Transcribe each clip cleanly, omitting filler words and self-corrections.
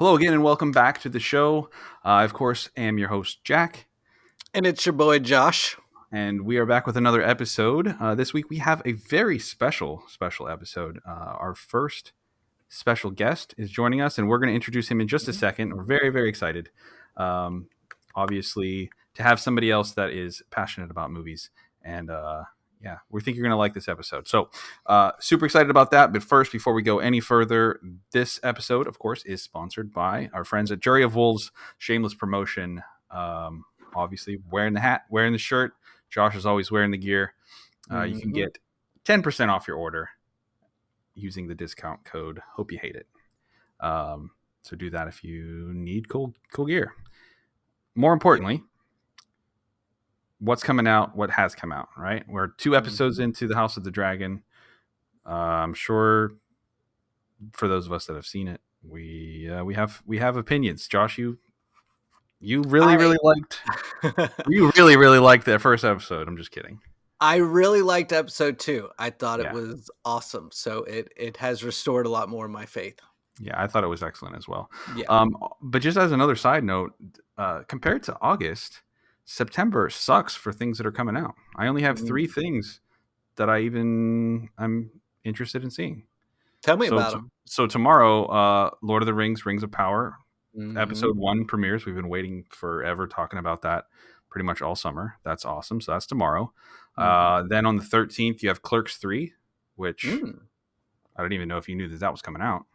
Hello again, and welcome back to the show. I, of course, am your host, Jack, And it's your boy Josh. and we are back with another episode. This week, we have a very special episode. Our first special guest is joining us, and we're going to introduce him in just a second. We're very excited, um, obviously, to have somebody else that is passionate about movies. And yeah, we think you're going to like this episode. So, super excited about that. But first, before we go any further, this episode, of course, is sponsored by our friends at Jury of Wolves. Shameless promotion. Obviously, wearing the hat, wearing the shirt. Josh is always wearing the gear. You can get 10% off your order using the discount code Hope You Hate It. So do that if you need cool gear. More importantly, what's coming out, what has come out, right? We're 2 episodes into the House of the Dragon. I'm sure for those of us that have seen it, we have opinions. Josh, you really liked you really liked that first episode. I'm just kidding. I really liked episode 2. I thought Yeah. it was awesome. So it has restored a lot more of my faith. Yeah, I thought it was excellent as well. Yeah. But just as another side note, compared to August, September sucks for things that are coming out. I only have 3 things that I'm interested in seeing. Tell me about them. So tomorrow, Lord of the Rings, Rings of Power, episode 1 premieres. We've been waiting forever talking about that pretty much all summer. That's awesome. So that's tomorrow. Then on the 13th, you have Clerks 3, which I don't even know if you knew that was coming out.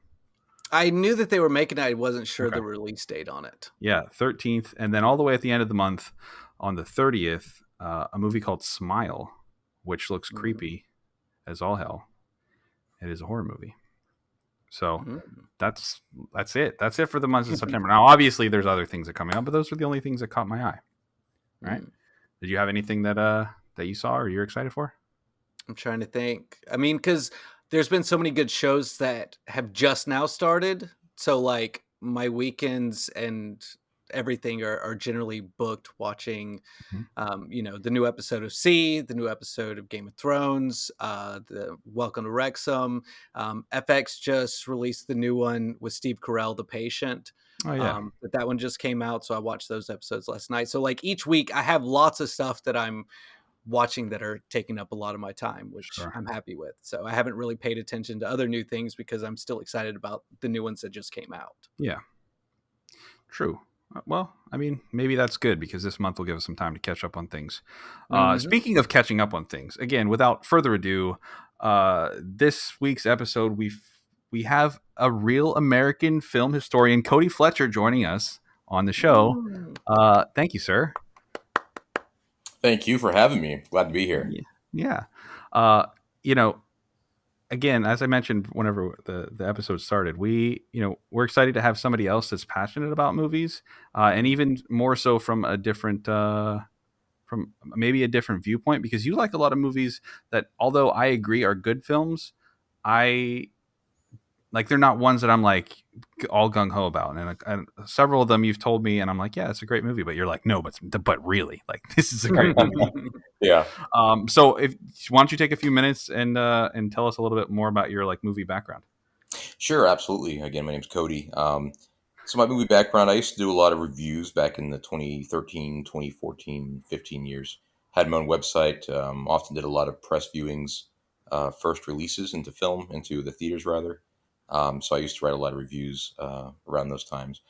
I knew that they were making it. I wasn't sure the release date on it. Yeah, 13th. And then all the way at the end of the month, on the 30th, a movie called Smile, which looks creepy as all hell. It is a horror movie. So that's it. That's it for the months of September. Now, obviously, there's other things that are coming out, but those are the only things that caught my eye. Right? Did you have anything that you saw or you're excited for? I'm trying to think. I mean, because there's been so many good shows that have just now started. So, like, my weekends and everything are generally booked watching, the new episode of C, the new episode of Game of Thrones, the Welcome to Wrexham. FX just released the new one with Steve Carell, The Patient. Oh, yeah. That one just came out, so I watched those episodes last night. So, like, each week I have lots of stuff that I'm watching that are taking up a lot of my time, which I'm happy with. So I haven't really paid attention to other new things because I'm still excited about the new ones that just came out. Yeah. True. Well, I mean, maybe that's good because this month will give us some time to catch up on things. Speaking of catching up on things, again, without further ado, this week's episode, we have a real American film historian, Cody Fletcher, joining us on the show. Thank you, sir. Thank you for having me. Glad to be here. Yeah. Again, as I mentioned, whenever the episode started, we're excited to have somebody else that's passionate about movies, and even more so from a different, from maybe a different viewpoint, because you like a lot of movies that, although I agree are good films, they're not ones that I'm like all gung ho about. And several of them you've told me, and I'm like, yeah, it's a great movie. But you're like, no, but really, like, this is a great movie. Yeah. So why don't you take a few minutes and tell us a little bit more about your like movie background? Sure, absolutely. Again, my name's Cody. So my movie background, I used to do a lot of reviews back in the 2013, 2014, 15 years. Had my own website. Often did a lot of press viewings, first releases into the theaters rather. So I used to write a lot of reviews around those times.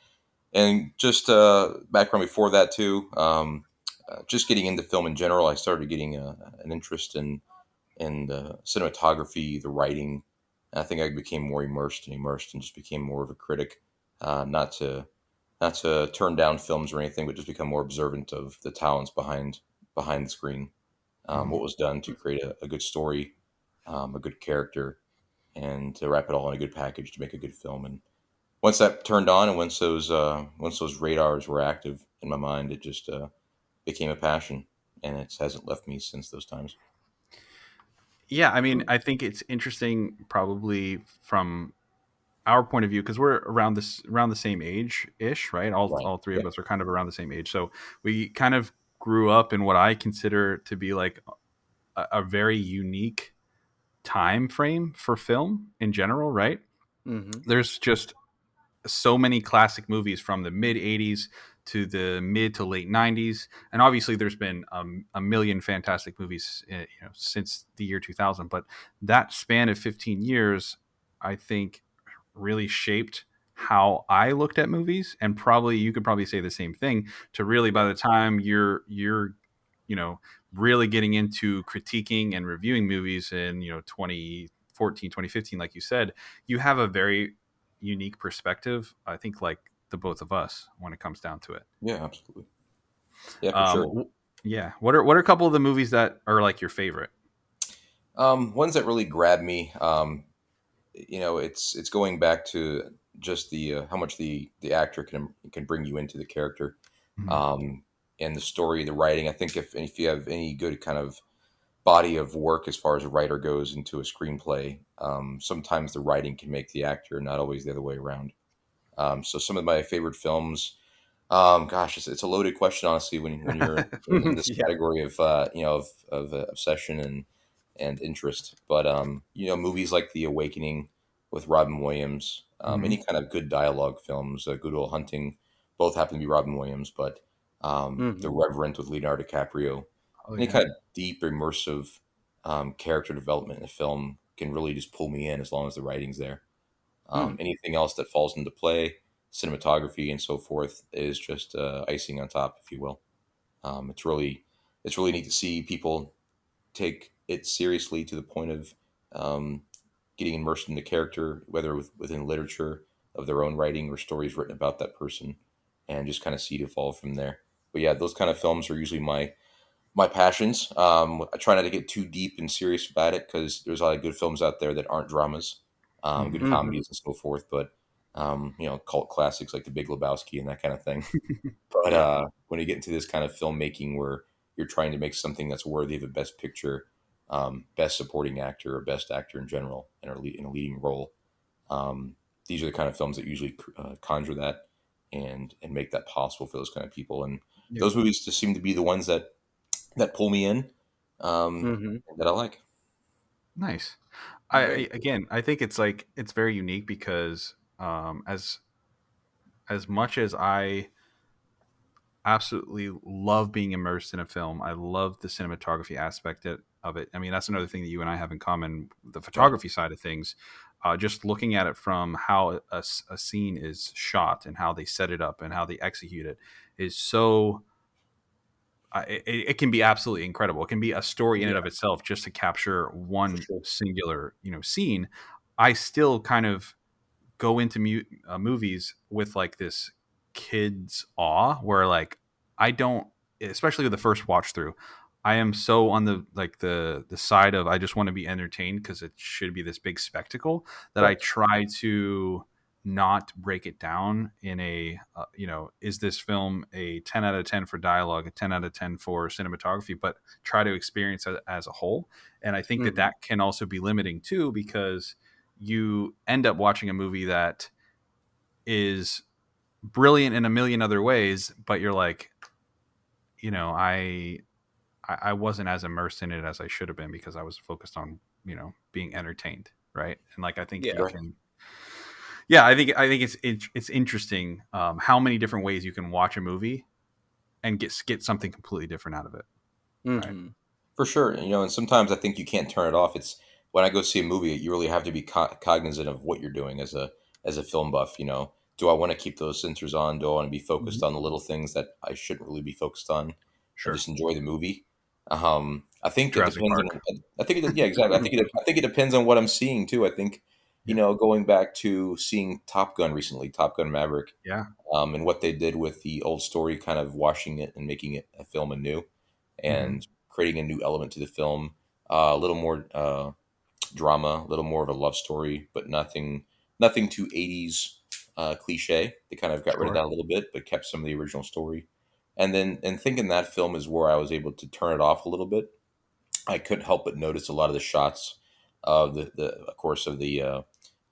And just background before that too, just getting into film in general, I started getting an interest in the cinematography, the writing. And I think I became more immersed and just became more of a critic, not to turn down films or anything, but just become more observant of the talents behind the screen, what was done to create a good story, a good character, and to wrap it all in a good package to make a good film. And once that turned on, and once those radars were active in my mind, it just became a passion, and it hasn't left me since those times. Yeah, I mean, I think it's interesting, probably from our point of view, because we're around the same age ish, right? All three of us are kind of around the same age, so we kind of grew up in what I consider to be like a very unique time frame for film in general, right? There's just so many classic movies from the mid 80s to the mid to late 90s, and obviously there's been a million fantastic movies since the year 2000, but that span of 15 years I think really shaped how I looked at movies, and probably you could probably say the same thing. To really, by the time you're you know really getting into critiquing and reviewing movies in 2014, 2015, like you said, you have a very unique perspective, I think, like the both of us, when it comes down to it. Yeah, absolutely. Yeah, for um sure. w- yeah, what are a couple of the movies that are like your favorite? Ones that really grab me, it's going back to just the how much the actor can bring you into the character, Mhm. um, and the story, the writing. I think if you have any good kind of body of work as far as a writer goes into a screenplay, sometimes the writing can make the actor, not always the other way around. So some of my favorite films, gosh, it's a loaded question, honestly, when you're in this Yeah. category of obsession and interest. But movies like The Awakening with Robin Williams, any Mhm. kind of good dialogue films, Good Will Hunting, both happen to be Robin Williams, but The Hmm. Reverend with Leonardo DiCaprio, Oh any yeah. kind of deep, immersive character development in a film can really just pull me in as long as the writing's there. Hmm. Anything else that falls into play, cinematography and so forth, is just icing on top, if you will. It's really neat to see people take it seriously to the point of um, getting immersed in the character, whether within literature of their own writing or stories written about that person, and just kind of see it evolve from there. But yeah, those kind of films are usually my passions. I try not to get too deep and serious about it because there's a lot of good films out there that aren't dramas, good Mhm. Hmm. comedies and so forth. But cult classics like The Big Lebowski and that kind of thing. But Yeah. when you get into this kind of filmmaking where you're trying to make something that's worthy of a Best Picture, Best Supporting Actor, or Best Actor in general, in a leading role, um, these are the kind of films that usually conjure that and make that possible for those kind of people. And Yeah. those movies just seem to be the ones that pull me in, Hmm. that I like. Nice. Very cool. Again, I think it's like it's very unique because as much as I absolutely love being immersed in a film, I love the cinematography aspect of it. I mean, that's another thing that you and I have in common, the Right. photography side of things. Just looking at it from how a scene is shot and how they set it up and how they execute it is so it can be absolutely incredible. It can be a story in and Yeah. of itself just to capture For one sure. singular scene. I still kind of go into movies with like this kid's awe where like I don't, especially with the first watch through, I am so on the like the side of I just want to be entertained because it should be this big spectacle that I Correct. try to not break it down in a is this film a 10 out of 10 for dialogue, a 10 out of 10 for cinematography, but try to experience it as a whole. And I think that Hmm. that can also be limiting too, because you end up watching a movie that is brilliant in a million other ways, but you're like, you know, I wasn't as immersed in it as I should have been because I was focused on being entertained, right? And like I think you Yeah. Right. can, yeah, I think it's interesting how many different ways you can watch a movie and get something completely different out of it, right? Hmm. For sure. And sometimes I think you can't turn it off. It's when I go see a movie, you really have to be cognizant of what you're doing as a film buff. Do I want to keep those sensors on? Do I want to be focused Mhm. on the little things that I shouldn't really be focused on, and Sure. just enjoy the movie? I think it Jurassic depends on. Park. I think yeah, exactly. I think it depends on what I'm seeing too. I think Yeah. going back to seeing Top Gun recently, Top Gun Maverick, Yeah. and what they did with the old story, kind of washing it and making it a film anew Hmm. and creating a new element to the film. A little more drama, a little more of a love story, but nothing too 80s cliche. They kind of got rid of Sure. that a little bit, but kept some of the original story. And then, and thinking that film is where I was able to turn it off a little bit. I couldn't help but notice a lot of the shots of the of course, of the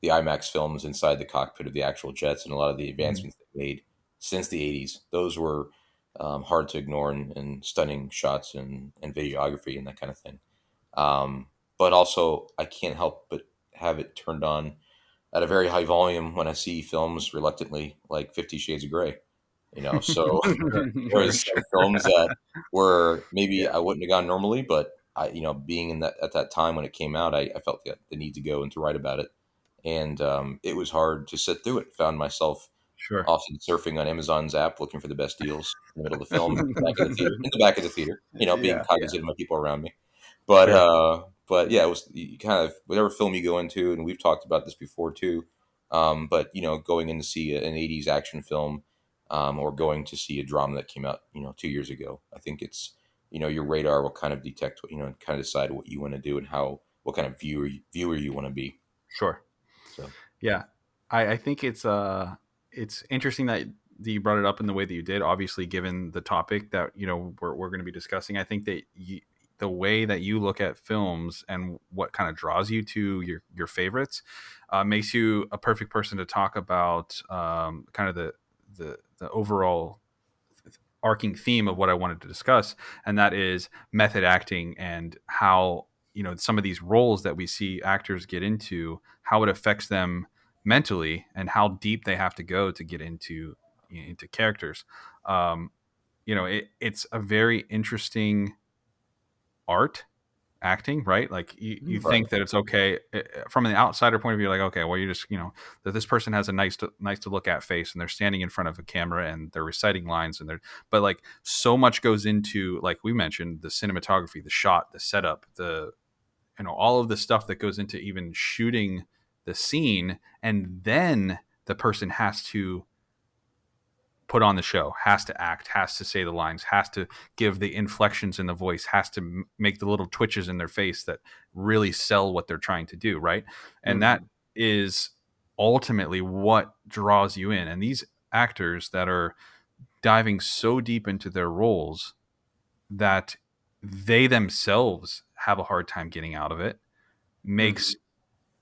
IMAX films inside the cockpit of the actual jets, and a lot of the Hmm. advancements they made since the 80s. Those were hard to ignore, and stunning shots and videography and that kind of thing. Um, but also, I can't help but have it turned on at a very high volume when I see films reluctantly, like 50 Shades of Grey. So Sure, there's some sure. films that were maybe Yeah. I wouldn't have gone normally, but being in that at that time when it came out, I felt the need to go and to write about it, and it was hard to sit through it. Found myself Sure. often surfing on Amazon's app looking for the best deals in the middle of the film, in the back of the theater, being Yeah, yeah, cognizant of my people around me. sure. But yeah, it was you kind of whatever film you go into, and we've talked about this before too. But going in to see an '80s action film, or going to see a drama that came out 2 years ago, I think it's your radar will kind of detect kind of decide what you want to do and what kind of viewer you want to be. Sure. So Yeah, I think it's interesting that you brought it up in the way that you did. Obviously, given the topic that we're going to be discussing, I think that the way that you look at films and what kind of draws you to your favorites makes you a perfect person to talk about kind of the overall arcing theme of what I wanted to discuss, and that is method acting and how some of these roles that we see actors get into, how it affects them mentally, and how deep they have to go to get into characters. Um, it's a very interesting art, acting, right? Like you Mhm. right, think that it's okay from an outsider point of view, like, okay, well, you're just that this person has a nice to look at face, and they're standing in front of a camera and they're reciting lines, and they're but like so much goes into, like we mentioned, the cinematography, the shot, the setup, the all of the stuff that goes into even shooting the scene, and then the person has to put on the show, has to act, has to say the lines, has to give the inflections in the voice, has to make the little twitches in their face that really sell what they're trying to do, right? And that Mhm. is ultimately what draws you in. And these actors that are diving so deep into their roles that they themselves have a hard time getting out of it makes Mhm.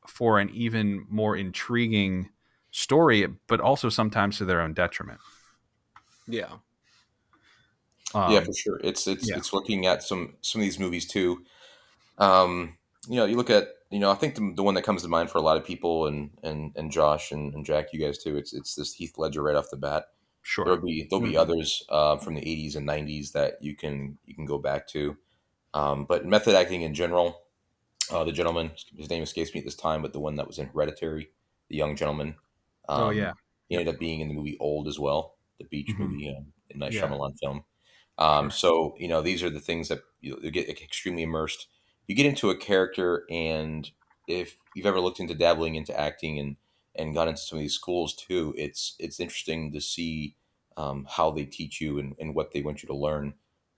for an even more intriguing story, but also sometimes to their own detriment. Yeah. yeah, for Um, sure. yeah, It's looking at some of these movies too. Um, you look at, I think the one that comes to mind for a lot of people, and Josh and Jack, you guys too. It's this Heath Ledger right off the bat. sure. There'll be Mhm. others from the '80s and '90s that you can go back to. But method acting in general, the gentleman, his name escapes me at this time, but the one that was in Hereditary, the young gentleman, Oh yeah. he Yep. ended up being in the movie Old as well, the beach Hmm. movie, a nice Yeah. Shyamalan film. Sure. So these are the things that you get extremely immersed. You get into a character, and if you've ever looked into dabbling into acting and got into some of these schools too, it's interesting to see how they teach you and what they want you to learn.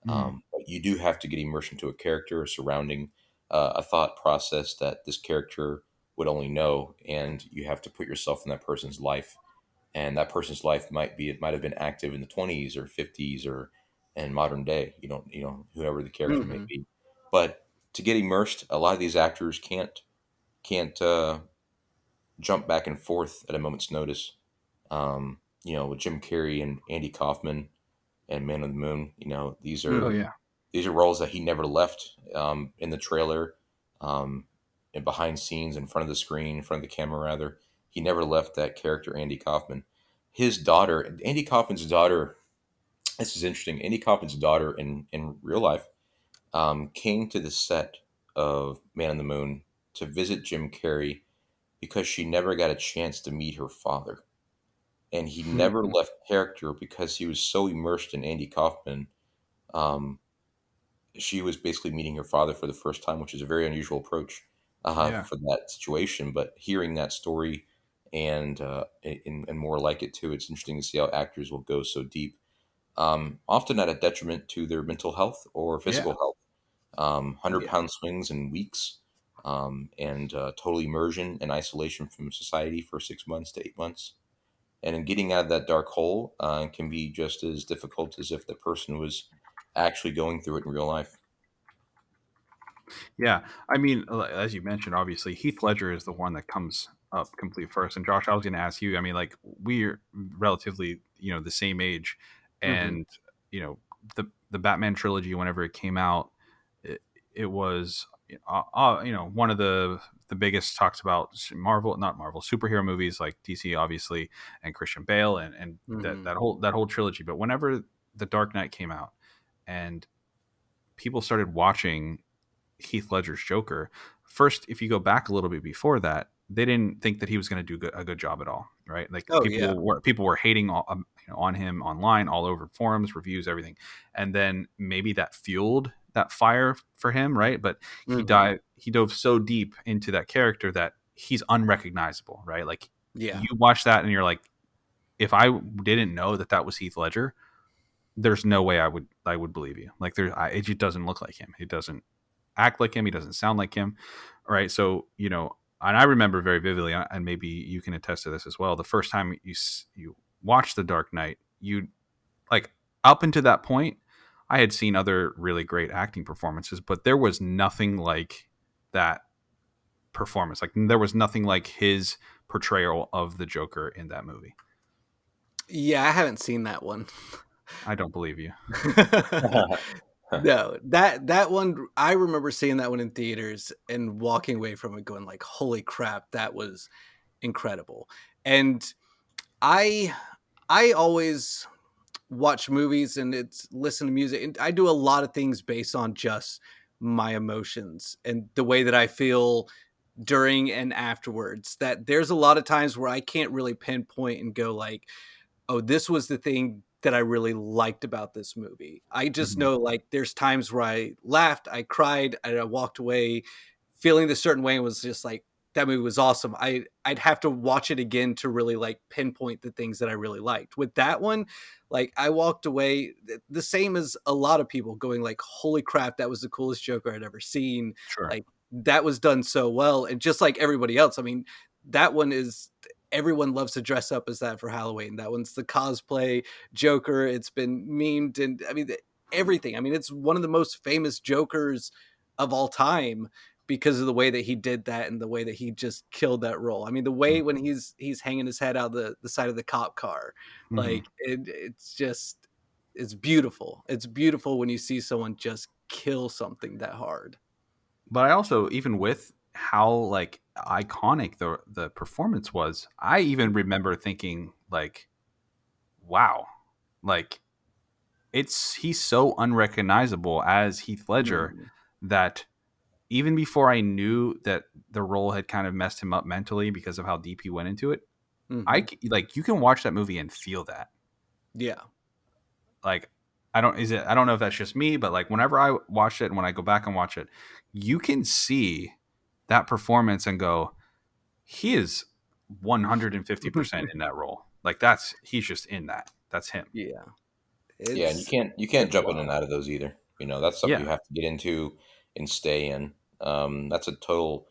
Hmm. But you do have to get immersed into a character surrounding a thought process that this character would only know, and you have to put yourself in that person's life, and that person's life might have been active in the 20s or 50s or in modern day, whoever the character may Mhm. be. But to get immersed, a lot of these actors can't jump back and forth at a moment's notice. With Jim Carrey and Andy Kaufman and Man on the Moon, Oh Mhm. yeah. these are roles that he never left, in the trailer, um, and behind scenes, in front of the screen, in front of the camera, rather. He never left that character, Andy Kaufman. His daughter, Andy Kaufman's daughter, this is interesting. Andy Kaufman's daughter in real life came to the set of Man on the Moon to visit Jim Carrey because she never got a chance to meet her father. And he never left character because he was so immersed in Andy Kaufman. Um, she was basically meeting her father for the first time, which is a very unusual approach Yeah. for that situation. But hearing that story and more like it too, it's interesting to see how actors will go so deep, often at a detriment to their mental health or Yeah. physical health. 100 Yeah. pound swings in weeks, and total immersion and isolation from society for 6 months to 8 months. And in getting out of that dark hole can be just as difficult as if the person was actually going through it in real life. Yeah. I mean, as you mentioned, obviously Heath Ledger is the one that comes up complete first. And Josh, I was going to ask you. I mean, like we're relatively, the same age, Mhm. and you know, the Batman trilogy, whenever it came out, it, it was one of the biggest talks about not Marvel superhero movies like DC obviously, and Christian Bale, and that Mhm. that whole trilogy. But whenever The Dark Knight came out and people started watching Heath Ledger's Joker, first, if you go back a little bit before that, they didn't think that he was going to do a good job at all, right? Like Oh, yeah. people were hating on him online, all over forums, reviews, everything, and then maybe that fueled that fire for him, right? But Mhm. he dove so deep into that character that he's unrecognizable, right? Like Yeah. you watch that and you're like, if I didn't know that that was Heath Ledger, there's no way I would believe you. Like it just doesn't look like him. He doesn't act like him. He doesn't sound like him. Right. So, and I remember very vividly, and maybe you can attest to this as well. The first time you watched The Dark Knight, you like up until that point, I had seen other really great acting performances, but there was nothing like that performance. Like there was nothing like his portrayal of the Joker in that movie. Yeah, I haven't seen that one. I don't believe you. No, that one, I remember seeing that one in theaters and walking away from it going like, "Holy crap, that was incredible." And I I always watch movies and it's listen to music, and I do a lot of things based on just my emotions and the way that I feel during and afterwards. That there's a lot of times where I can't really pinpoint and go like, "Oh, this was the thing that I really liked about this movie." I just Mhm. know like there's times where I laughed, I cried, and I walked away feeling the certain way and was just like, that movie was awesome. I'd have to watch it again to really like pinpoint the things that I really liked. With that one, like I walked away the same as a lot of people going like, "Holy crap, that was the coolest Joker I'd ever seen." Sure. Like that was done so well. And just like everybody else, I mean, that one is everyone loves to dress up as that for Halloween. That one's the cosplay Joker. It's been memed and I mean everything. I mean, it's one of the most famous Jokers of all time because of the way that he did that and the way that he just killed that role. I mean, the way when he's hanging his head out the side of the cop car, Mm-hmm. like it's just it's beautiful. It's beautiful when you see someone just kill something that hard. But I also, even with how like iconic the performance was, I even remember thinking like, wow, like he's so unrecognizable as Heath Ledger Mhm. that even before I knew that the role had kind of messed him up mentally because of how deep he went into it, Mhm. like you can watch that movie and feel that. Yeah. Like I don't know if that's just me, but like whenever I watch it and when I go back and watch it, you can see that performance and go, he is 150% in that role. Like he's just in that. That's him. Yeah. Yeah, and you can't It's jump in and wild. out of those either. That's something Yeah. you have to get into and stay in. That's a total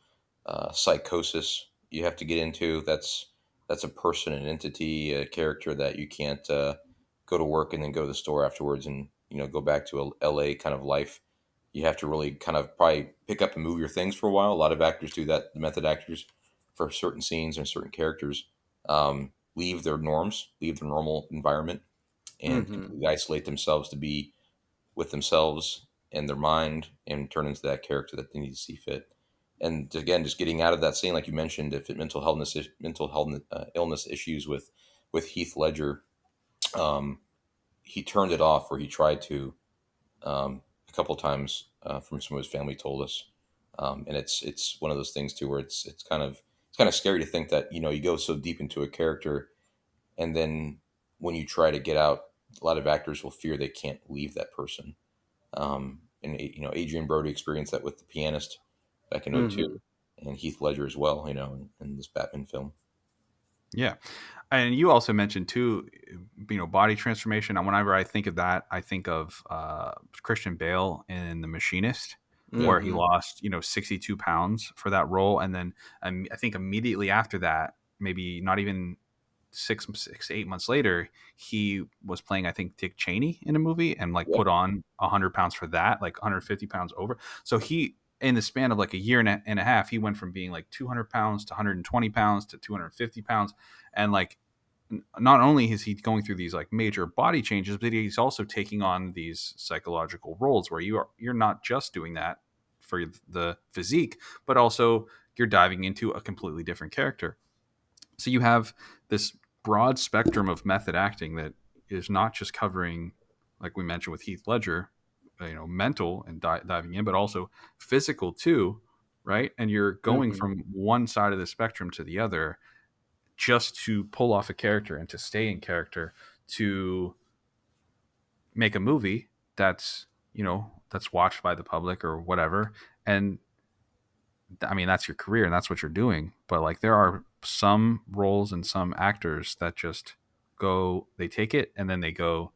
psychosis you have to get into. That's a person, an entity, a character that you can't go to work and then go to the store afterwards and go back to a LA kind of life. You have to really kind of probably pick up and move your things for a while. A lot of actors do that. The method actors, for certain scenes and certain characters, leave their norms, leave their normal environment and Mhm. completely isolate themselves to be with themselves and their mind and turn into that character that they need to see fit. And again, just getting out of that scene, like you mentioned, if it mental health illness issues with Heath Ledger, um, he turned it off, or he tried to a couple times from some of his family told us, and it's one of those things too where it's kind of scary to think that you go so deep into a character and then when you try to get out, a lot of actors will fear they can't leave that person. And Adrian Brody experienced that with the pianist back in '02, Mhm. and Heath Ledger as well. In this Batman film. Yeah. And you also mentioned too, body transformation. And whenever I think of that, I think of Christian Bale in The Machinist, Yep. where he Mhm. lost 62 pounds for that role, and then I think immediately after that, maybe not even 8 months later, he was playing, I think, Dick Cheney in a movie, and like Yep. put on 100 pounds for that, like 150 pounds over. So he, in the span of like a year and a half, he went from being like 200 pounds to 120 pounds to 250 pounds. And like, not only is he going through these like major body changes, but he's also taking on these psychological roles where you're not just doing that for the physique, but also you're diving into a completely different character. So you have this broad spectrum of method acting that is not just covering, like we mentioned with Heath Ledger, mental and diving in, but also physical too, right? And you're going Mhm. from one side of the spectrum to the other just to pull off a character and to stay in character to make a movie that's watched by the public or whatever. And I mean, that's your career and that's what you're doing. But like, there are some roles and some actors that just they take it and then they go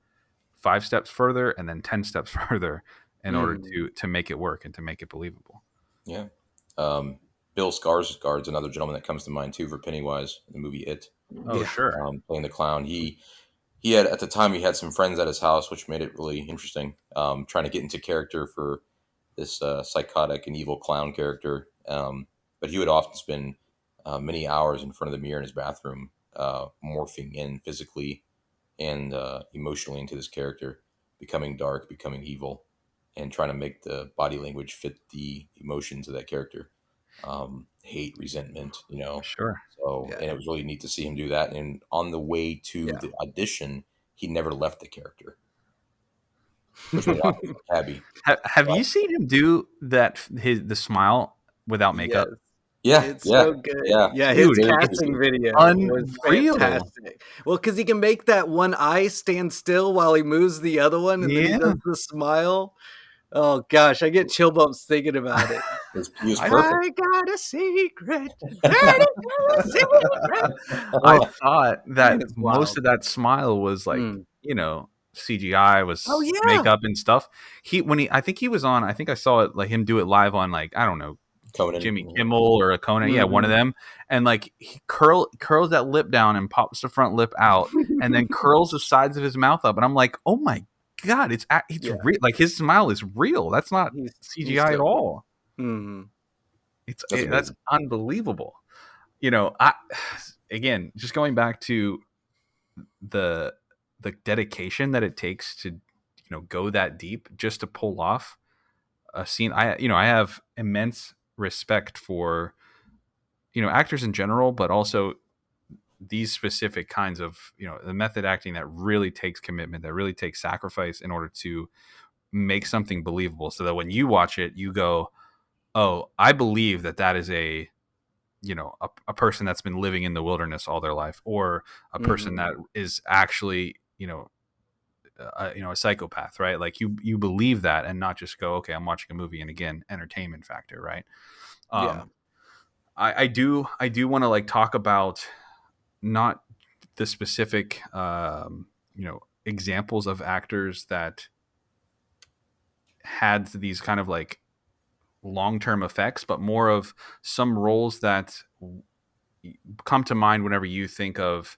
5 steps further and then 10 steps further in order Mhm. to make it work and to make it believable. Yeah. Um, Bill Skarsgård's another gentleman that comes to mind too for Pennywise in the movie It, Oh, Yeah. sure. playing the clown. He had at the time he had some friends at his house, which made it really interesting. Trying to get into character for this psychotic and evil clown character, but he would often spend many hours in front of the mirror in his bathroom, morphing in physically and emotionally into this character, becoming dark, becoming evil, and trying to make the body language fit the emotions of that character. Hate, resentment, Sure. So, Yeah. and it was really neat to see him do that. And on the way to Yeah. the audition, he never left the character. Which made it awkward for Cabby. Have you But seen him do the smile without Yes. makeup? yeah, It's yeah, so good. yeah. Yeah, his Dude, Very it's casting creepy. video was unreal. fantastic. Well, because he can make that one eye stand still while he moves the other one, and then he Yeah. does the smile. Oh gosh, I get chill bumps thinking about it. He was I perfect. I got a secret. Turn it to a secret. I Oh thought man, that it's most wild. of that smile was like, Mm. CGI, Oh was yeah. makeup and stuff. I think he was on, I think I saw it, like him do it live on, like, I don't know, Conan. Jimmy Kimmel or a Conan, yeah, one of Mhm. them. And like he curls that lip down and pops the front lip out and then curls the sides of his mouth up. And I'm like, oh my God, it's Yeah, real. Like his smile is real. That's not he's CGI at so good. all. Mhm. That's That's amazing. unbelievable. I again, just going back to the dedication that it takes to go that deep just to pull off a scene. I have immense respect for actors in general, but also these specific kinds of the method acting that really takes commitment, that really takes sacrifice in order to make something believable, so that when you watch it you go, oh, I believe that is a person that's been living in the wilderness all their life, or a person Mhm. that is actually a psychopath, right? Like you believe that and not just go, okay, I'm watching a movie, and again, entertainment factor, right? Yeah. um I do want to like talk about not the specific examples of actors that had these kind of like long-term effects, but more of some roles that come to mind whenever you think of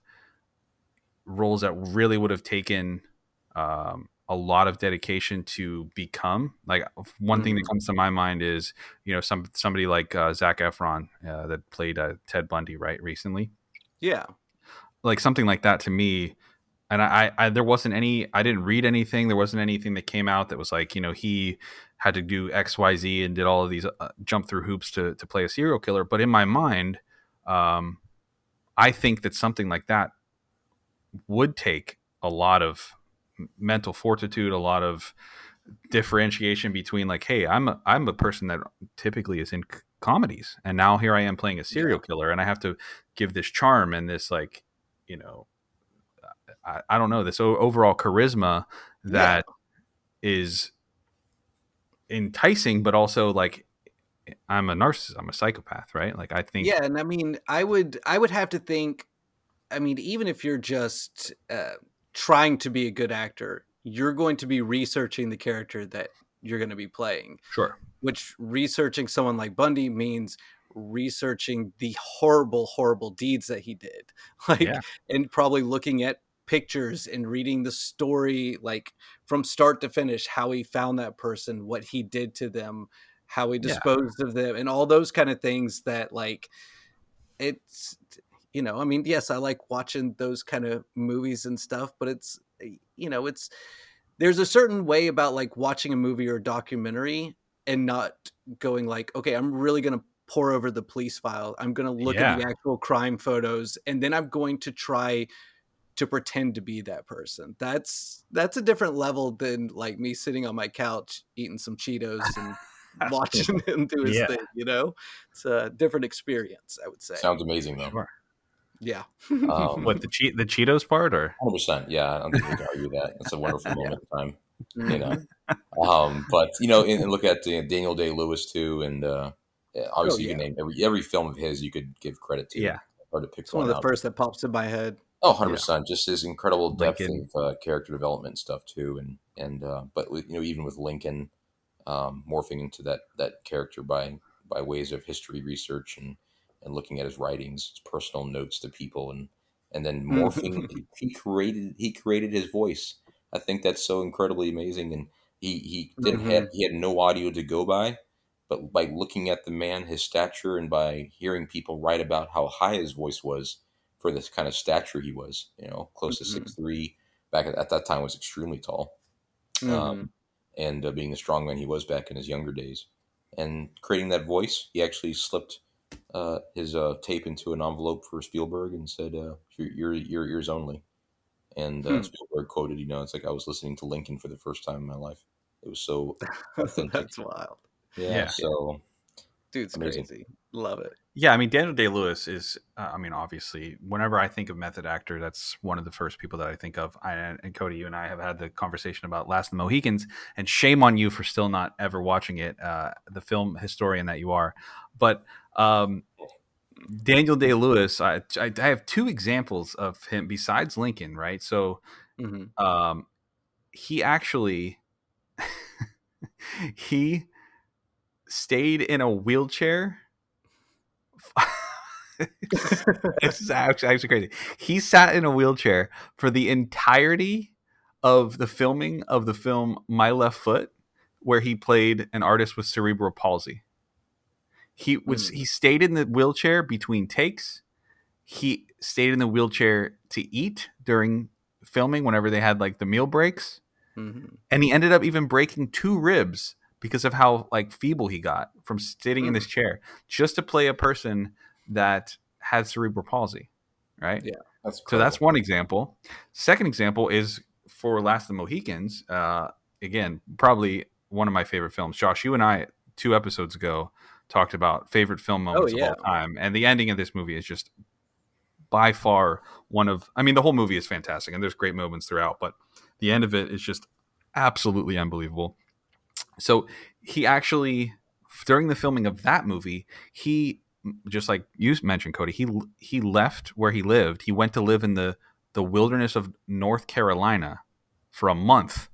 roles that really would have taken a lot of dedication to become. Like, one thing that Mhm. comes to my mind is somebody like Zac Efron, that played Ted Bundy, right, recently. Yeah. Like something like that to me. And I there wasn't any, I didn't read anything, there wasn't anything that came out that was like, he had to do XYZ and did all of these jump through hoops to play a serial killer. But in my mind, um, I think that something like that would take a lot of mental fortitude, a lot of differentiation between like, hey, I'm a person that typically is in comedies, and now here I am playing a Yeah. serial killer, and I have to give this charm and this, like, you know I don't know, this overall charisma Yeah. that is enticing, but also like, I'm a narcissist, I'm a psychopath, right? Like, I think, Yeah, and I mean, I would have to think, I mean, even if you're just trying to be a good actor, you're going to be researching the character that you're going to be playing, sure, which researching someone like Bundy means researching the horrible, horrible deeds that he did. yeah, Like, and probably looking at pictures and reading the story, like from start to finish, how he found that person, what he did to them, how he yeah, disposed of them, and all those kind of things that, like, it's, I mean, yes, I like watching those kind of movies and stuff, but it's there's a certain way about like watching a movie or a documentary and not going like, okay, I'm really going to pour over the police file. I'm going to look at Yeah. the actual crime photos, and then I'm going to try to pretend to be that person. That's a different level than like me sitting on my couch eating some Cheetos and watching him do his Yeah. thing, you know? It's a different experience, I would say. Sounds amazing, though. Sure. Yeah. What, the Cheetos part, or? 100%. Yeah, I don't think we can argue that. That's a wonderful moment in time, you know. Mhm. But and look at Daniel Day-Lewis too, and Oh obviously you yeah. can name every film of his you could give credit to. Yeah. Hard to pick It's one of one the out. first that pops in my head. Oh, Yeah. 100%. Just his incredible depth Lincoln. of character development and stuff too, and but even with Lincoln, morphing into that character by ways of history research and looking at his writings, his personal notes to people, and then morphing. He created his voice. I think that's so incredibly amazing, and he had no audio to go by, but by looking at the man, his stature, and by hearing people write about how high his voice was for this kind of stature he was, close to Mhm. 6'3", back at that time was extremely tall. Mhm. And being the strongman he was back in his younger days, and creating that voice, he actually slipped his tape into an envelope for Spielberg and said, "Your ears only." And Hmm. Spielberg quoted, "It's like I was listening to Lincoln for the first time in my life. It was so authentic." That's wild. Yeah, Yeah. so Dude's amazing. crazy. Love it. Yeah, I mean, Daniel Day-Lewis is, I mean, obviously, whenever I think of method actor, that's one of the first people that I think of. And Cody, you and I have had the conversation about Last of the Mohicans, and shame on you for still not ever watching it, the film historian that you are. But Daniel Day-Lewis, I have two examples of him besides Lincoln, right? So Mhm. um, he actually he stayed in a wheelchair. It's actually crazy. He sat in a wheelchair for the entirety of the filming of the film My Left Foot, where he played an artist with cerebral palsy. He stayed in the wheelchair between takes. He stayed in the wheelchair to eat during filming whenever they had like the meal breaks, Mhm. and he ended up even breaking two ribs because of how like feeble he got from sitting in Mm. this chair just to play a person that had cerebral palsy, right? Yeah. That's So that's incredible. one example. Second example is for Last of the Mohicans. Again, probably one of my favorite films. Josh, you and I 2 episodes ago talked about favorite film Oh moments of yeah. all time, and the ending of this movie is just by far one of. I mean, the whole movie is fantastic, and there's great moments throughout, but the end of it is just absolutely unbelievable. So he actually, during the filming of that movie, he, just like you mentioned, Cody, he left where he lived. He went to live in the wilderness of North Carolina for a month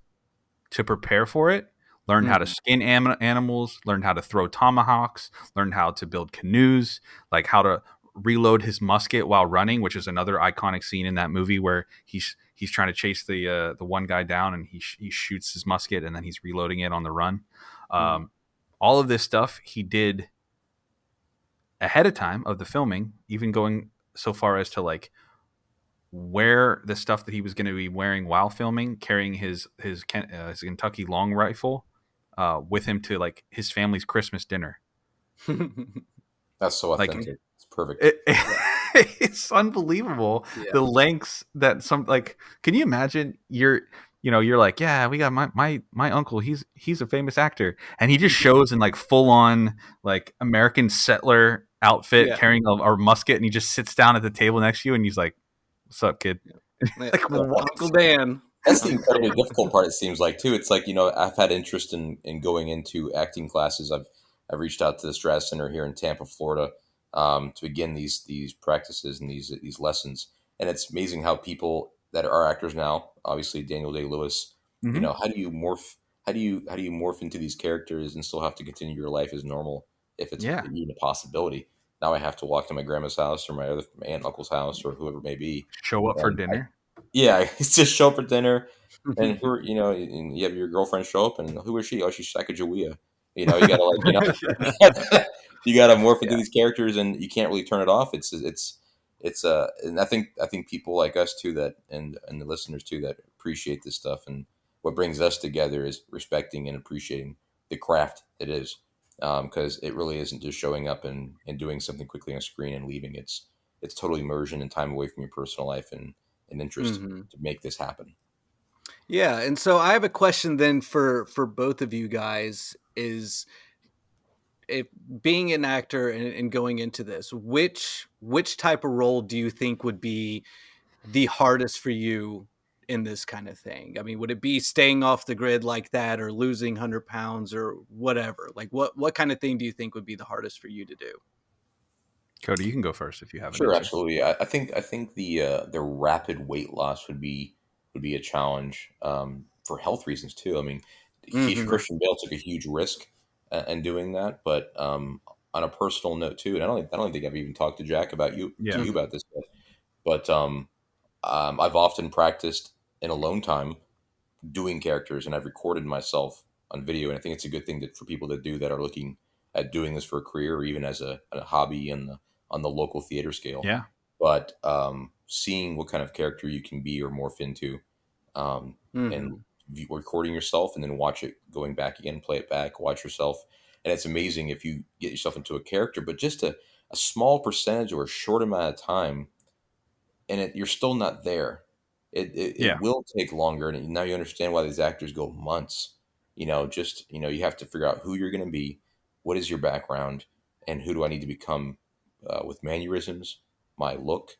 to prepare for it. Learned how to Mhm. skin animals, learned how to throw tomahawks, learned how to build canoes, like how to reload his musket while running, which is another iconic scene in that movie where he's trying to chase the one guy down, and he shoots his musket and then he's reloading it on the run. Mhm. All of this stuff he did ahead of time of the filming, even going so far as to like wear the stuff that he was going to be wearing while filming, carrying his Kentucky long rifle with him to like his family's Christmas dinner. That's so Like authentic. It's perfect. it, it's unbelievable Yeah. the lengths that some like. Can you imagine? You're like, yeah, we got my uncle. He's a famous actor, and he just shows in like full on like American settler outfit, Yeah. carrying a musket, and he just sits down at the table next to you, and he's like, "What's up, kid?" Yeah. Like what? Uncle Dan. That's the incredibly difficult part. It seems like too. It's like I've had interest in going into acting classes. I've reached out to the Strat Center here in Tampa, Florida, to begin these practices and these lessons. And it's amazing how people that are actors now, obviously Daniel Day Lewis, Mm-hmm. how do you morph? How do you morph into these characters and still have to continue your life as normal if it's Yeah, even a possibility? Now I have to walk to my grandma's house or my aunt and uncle's house or whoever it may be, show up for and dinner. yeah, it's just show up for dinner, and and you have your girlfriend show up, and who is she? Oh, she's Sacagawea. You gotta you gotta morph into Yeah. these characters, and you can't really turn it off. And I think people like us too that and the listeners too that appreciate this stuff, and what brings us together is respecting and appreciating the craft it is, because it really isn't just showing up and doing something quickly on a screen and leaving. It's total immersion and time away from your personal life and interest Hmm. to make this happen. Yeah, and so I have a question then for both of you guys is if being an actor and going into this, which type of role do you think would be the hardest for you in this kind of thing? I mean, would it be staying off the grid like that or losing 100 pounds or whatever? Like what kind of thing do you think would be the hardest for you to do? Cody, you can go first if you have an Sure, answer. absolutely. I think the rapid weight loss would be a challenge, for health reasons too. I mean, Mhm. Christian Bale took a huge risk in doing that, but on a personal note too, and I don't think I've even talked to Jack about Yeah. you Mhm. about this, but I've often practiced in alone time doing characters, and I've recorded myself on video. And I think it's a good thing for people that do that are looking at doing this for a career or even as a hobby on the local theater scale. Yeah. But seeing what kind of character you can be or morph into, and Mhm. recording yourself and then watch it going back again, play it back, watch yourself. And it's amazing if you get yourself into a character, but just a small percentage or a short amount of time, and you're still not there. It Yeah. will take longer, and now you understand why these actors go months. You have to figure out who you're going to be, what is your background, and who do I need to become, with mannerisms, my look,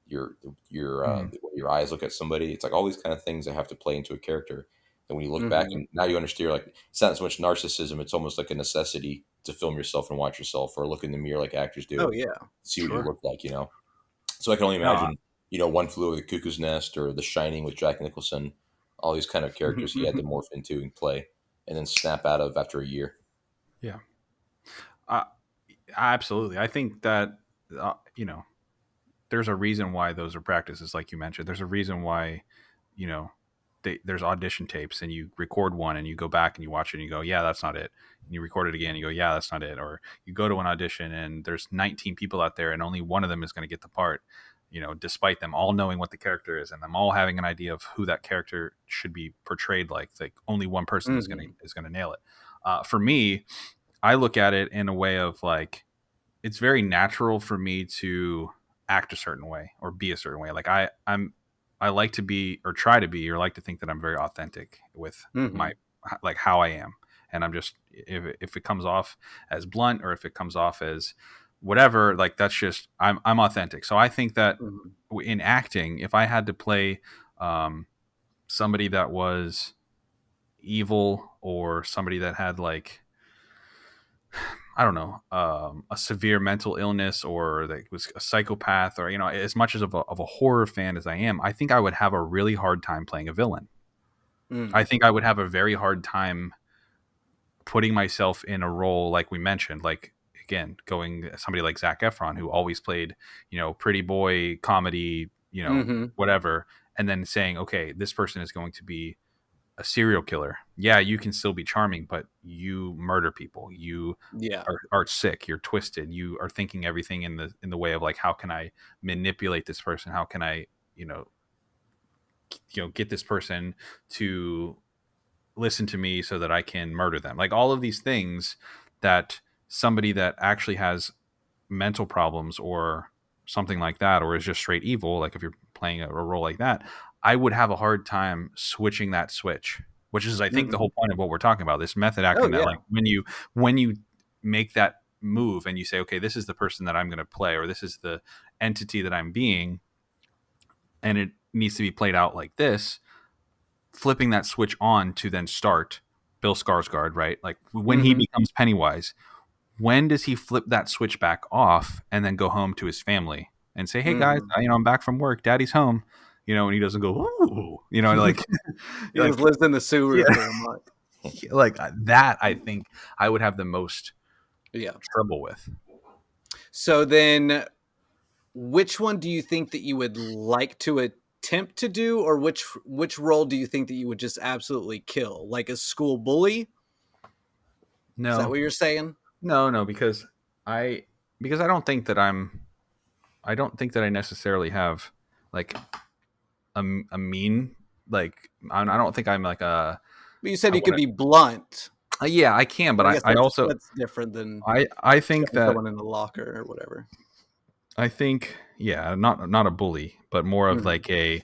your Mm. the way your eyes look at somebody. It's like all these kind of things that have to play into a character. And when you look back, Mhm. and now you understand, like it's not so much narcissism; it's almost like a necessity to film yourself and watch yourself, or look in the mirror like actors Oh do, yeah. see what you Sure. look like. So I can only No. imagine, One Flew Over the Cuckoo's Nest or The Shining with Jack Nicholson, all these kind of characters he had to morph into and play, and then snap out of after a year. Yeah. Uh, absolutely. I think that you know, there's a reason why those are practices, like you mentioned. There's a reason why, you know, there's audition tapes, and you record one and you go back and you watch it and you go, yeah, that's not it. And you record it again and you go, yeah, that's not it. Or you go to an audition and there's 19 people out there and only one of them is going to get the part, despite them all knowing what the character is and them all having an idea of who that character should be portrayed like only one person Mhm. is going to nail it. For me, I look at it in a way of like, it's very natural for me to act a certain way or be a certain way. Like I like to be or try to be or like to think that I'm very authentic with my Mhm. like how I am. And I'm just, if it comes off as blunt or if it comes off as whatever, like that's just, I'm authentic. So I think that Mhm. in acting, if I had to play um, somebody that was evil or somebody that had like, I don't know, a severe mental illness or that was a psychopath or, as much as of a horror fan as I am, I think I would have a really hard time playing a villain. I Mm. think I would have a very hard time putting myself in a role like we mentioned, like again, going somebody like Zac Efron, who always played, pretty boy comedy, Mhm. whatever, and then saying, okay, this person is going to be a serial killer. Yeah, you can still be charming, but you murder people. You Yeah. are sick. You're twisted. You are thinking everything in the way of like, how can I manipulate this person? How can I, you know, get this person to listen to me so that I can murder them? Like all of these things that somebody that actually has mental problems or something like that, or is just straight evil, like if you're playing a role like that, I would have a hard time switching that switch, which is I think the Mhm. whole point of what we're talking about, this method Oh acting, that like yeah. when you make that move and you say, okay, this is the person that I'm going to play, or this is the entity that I'm being, and it needs to be played out like this, flipping that switch on to then start Bill Skarsgård, right? Like when he Mhm. becomes Pennywise, when does he flip that switch back off and then go home to his family and say, "Hey guys, Mhm. I'm back from work. Daddy's home." And he doesn't go, "Ooh," like, He like, just lives in the sewer yeah, for a month. like that. I think I would have the most Yeah. trouble with. So then which one do you think that you would like to attempt to do, or which role do you think that you would just absolutely kill? Like a school bully? Is that No, what you're saying? no, I because I don't think that I necessarily have like a mean, like I don't think I'm like a But you said I you could want be blunt. Yeah, I can, but I guess I also that's different than I think shoving that someone in the locker or whatever. I think yeah, not a bully, but more of Mhm. like a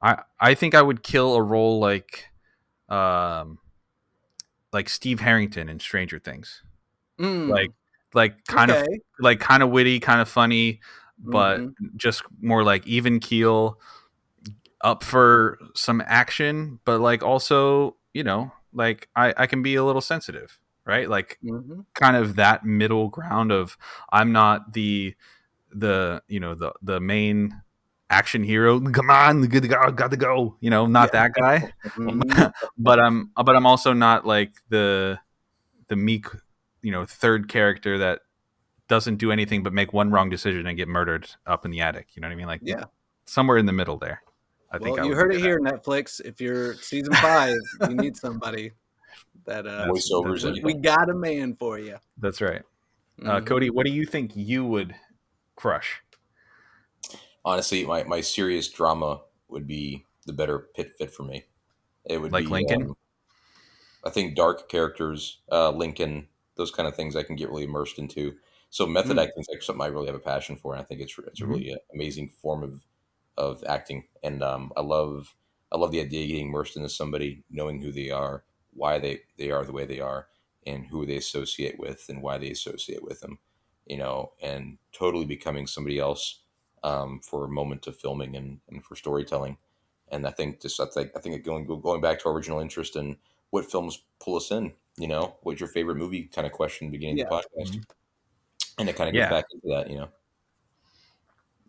I think I would kill a role um like Steve Harrington in Stranger Things. Like Mm, like okay. kind of witty, kind of funny, but Mhm, just more like even keel, up for some action, but like also, like I can be a little sensitive, right? Like mhm. kind of that middle ground of I'm not the main action hero. Come on, got to go. Not Yeah. that guy. Mhm, but I'm also not like the meek, third character that doesn't do anything but make one wrong decision and get murdered up in the attic. You know what I mean? Like yeah. somewhere in the middle there. I think Well, I you would be heard it good at. here, Netflix. If you're season 5, you need somebody that Voiceovers, That's we anything. got a man for you. that's right. Cody, Mhm. what do you think you would crush? Honestly, my serious drama would be the better fit for me. It would Like be, Lincoln? I think, dark characters, Lincoln, those kind of things I can get really immersed into. So method Mm, acting is like something I really have a passion for, and I think it's a Hmm. really amazing form of acting. And I love the idea of getting immersed into somebody, knowing who they are, why they are the way they are, and who they associate with, and why they associate with them. And totally becoming somebody else for a moment of filming and for storytelling. And I think going back to our original interest in what films pull us in. What's your favorite movie? Kind of question at the beginning of the yeah. podcast, Hmm. and it kind of goes Yeah. back into that.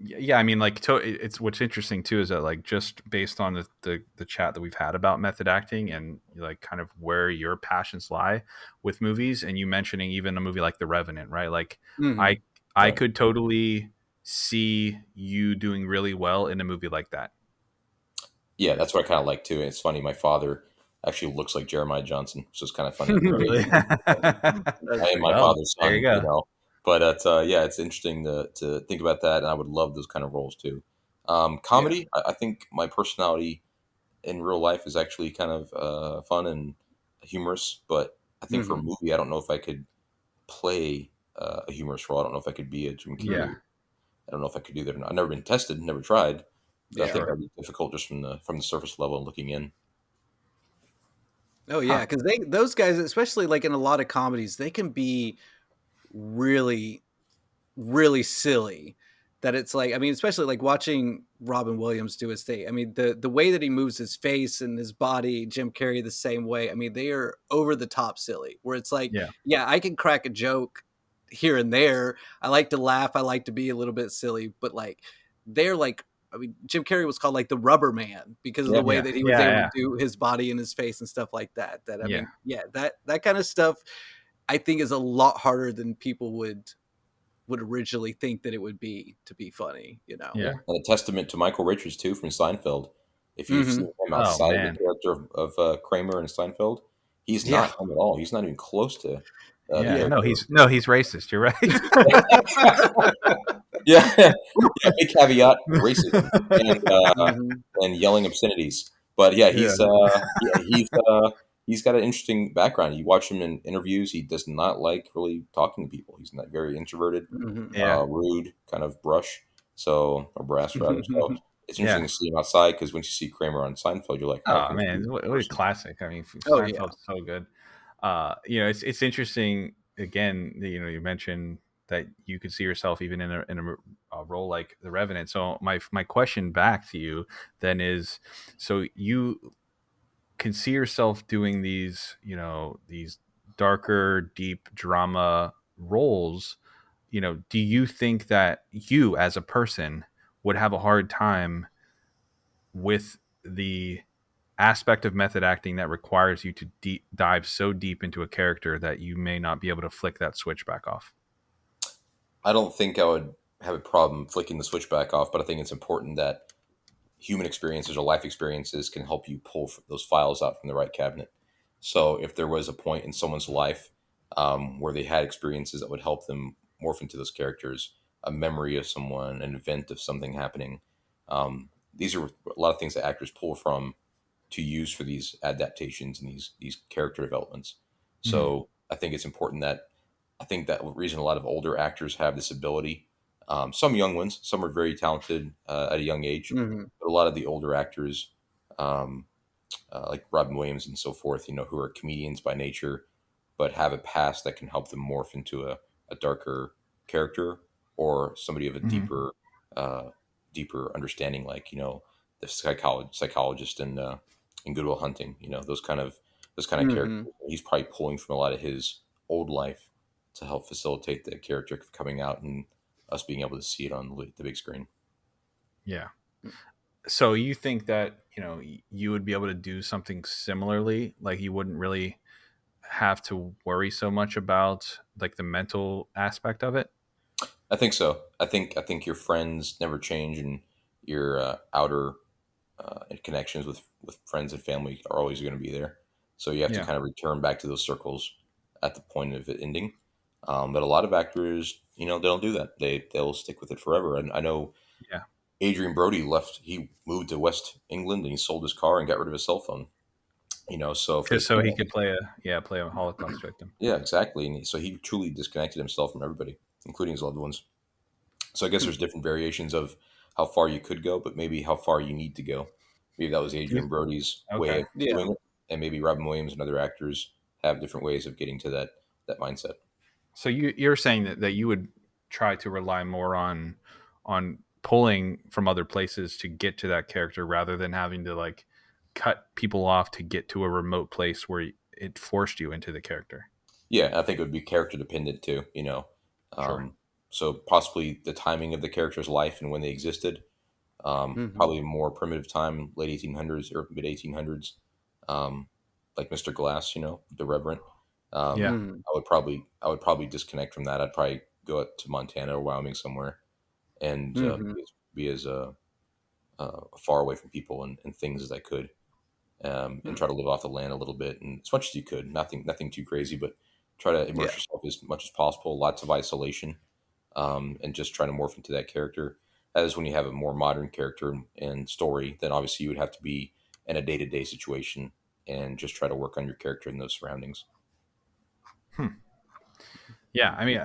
Yeah, I mean, like, it's what's interesting too is that like just based on the chat that we've had about method acting and like kind of where your passions lie with movies, and you mentioning even a movie like The Revenant, right? Like, I Mhm. I Right. could totally see you doing really well in a movie like that. Yeah, that's what I kind of like too. And it's funny. My father actually looks like Jeremiah Johnson, so it's kind of funny. Really? I That's am my great. Well, father's there you son, go. But yeah, it's interesting to think about that, and I would love those kind of roles too. Yeah. Comedy, I think my personality in real life is actually kind of fun and humorous, but I think for a Mhm. movie, I don't know if I could play a humorous role. I don't know if I could be a Jim Yeah, Carrey. I don't know if I could do that or not. I've never been tested, never tried, but I Yeah. think sure. that'd be difficult just from the surface level and looking in. Oh, yeah, Huh. because those guys, especially, like, in a lot of comedies, they can be really really silly that it's like I mean, especially like watching Robin Williams do his thing. I mean, the way that he moves his face and his body, Jim Carrey the same way. I mean, they are over the top silly. Where it's like, Yeah, yeah, I can crack a joke here and there. I like to laugh. I like to be a little bit silly, but like they're like I mean, Jim Carrey was called like the rubber man because of Yeah, the way yeah, that he was yeah, able to yeah, do his body and his face and stuff like that. That I yeah, mean, yeah, that kind of stuff I think is a lot harder than people would originally think that it would be to be funny, you know? yeah, yeah. and a testament to Michael Richards too from Seinfeld. If you've Mhm. seen him Oh outside of the man. character of Kramer in Seinfeld, he's Yeah. not him at all. He's not even close to the Yeah, Yeah. no, character. he's racist. You're right. Yeah, yeah. Big caveat: racism and Mhm. and yelling obscenities. But yeah, Yeah. he's got an interesting background. You watch him in interviews; he does not like really talking to people. He's not very introverted, Mhm. Yeah. rude, kind of brush. So or brass rather. So it's Yeah. interesting to see him outside because once you see Kramer on Seinfeld, you're like, oh, I Oh can see man, him what in a person. classic. I mean, Oh, yeah. Seinfeld's so good. It's interesting. Again, you mentioned that you could see yourself even in a role like The Revenant. So my question back to you then is, so you can see yourself doing these darker, deep drama roles. Do you think that you as a person would have a hard time with the aspect of method acting that requires you to dive so deep into a character that you may not be able to flick that switch back off? I don't think I would have a problem flicking the switch back off, but I think it's important that human experiences or life experiences can help you pull those files out from the right cabinet. So if there was a point in someone's life where they had experiences that would help them morph into those characters, a memory of someone, an event of something happening, these are a lot of things that actors pull from to use for these adaptations and these character developments. Mhm. So I think it's important that I think that reason a lot of older actors have this ability. Some young ones, some are very talented at a young age, Hmm. but a lot of the older actors, um, like Robin Williams and so forth, who are comedians by nature, but have a past that can help them morph into a darker character or somebody of a Mhm. uh, deeper understanding, like the psychologist in Good Will Hunting. Those kind of Hmm. characters. He's probably pulling from a lot of his old life to help facilitate the character coming out and us being able to see it on the big screen. Yeah. So you think that you would be able to do something similarly, like you wouldn't really have to worry so much about like the mental aspect of it? I think so. I think your friends never change, and your outer connections with friends and family are always going to be there. So you have to Yeah. kind of return back to those circles at the point of it ending. But a lot of actors, they don't do that. They'll stick with it forever. And I know Yeah. Adrian Brody left. He moved to West England and he sold his car and got rid of his cell phone. So for the Just so he people, could play a Holocaust victim. yeah, exactly. And so he truly disconnected himself from everybody, including his loved ones. So I guess there's different variations of how far you could go, but maybe how far you need to go. Maybe that was Do you, Adrian Brody's way okay. of Yeah. doing it, and maybe Robin Williams and other actors have different ways of getting to that mindset. So you're saying that you would try to rely more on pulling from other places to get to that character rather than having to like cut people off to get to a remote place where it forced you into the character. Yeah, I think it would be character dependent too. Sure. Um, so possibly the timing of the character's life and when they existed. Hmm. Probably more primitive time, late 1800s or mid 1800s, like Mr. Glass, the Reverend. Yeah. Hmm. I would probably disconnect from that. I'd probably go out to Montana or Wyoming somewhere and Hmm. be as far away from people and things as I could, and try to live off the land a little bit and as much as you could. Nothing too crazy, but try to immerse Yeah. yourself as much as possible. Lots of isolation, and just trying to morph into that character. As when you have a more modern character and story, then obviously you would have to be in a day to day situation and just try to work on your character in those surroundings. Hmm. Yeah. I mean,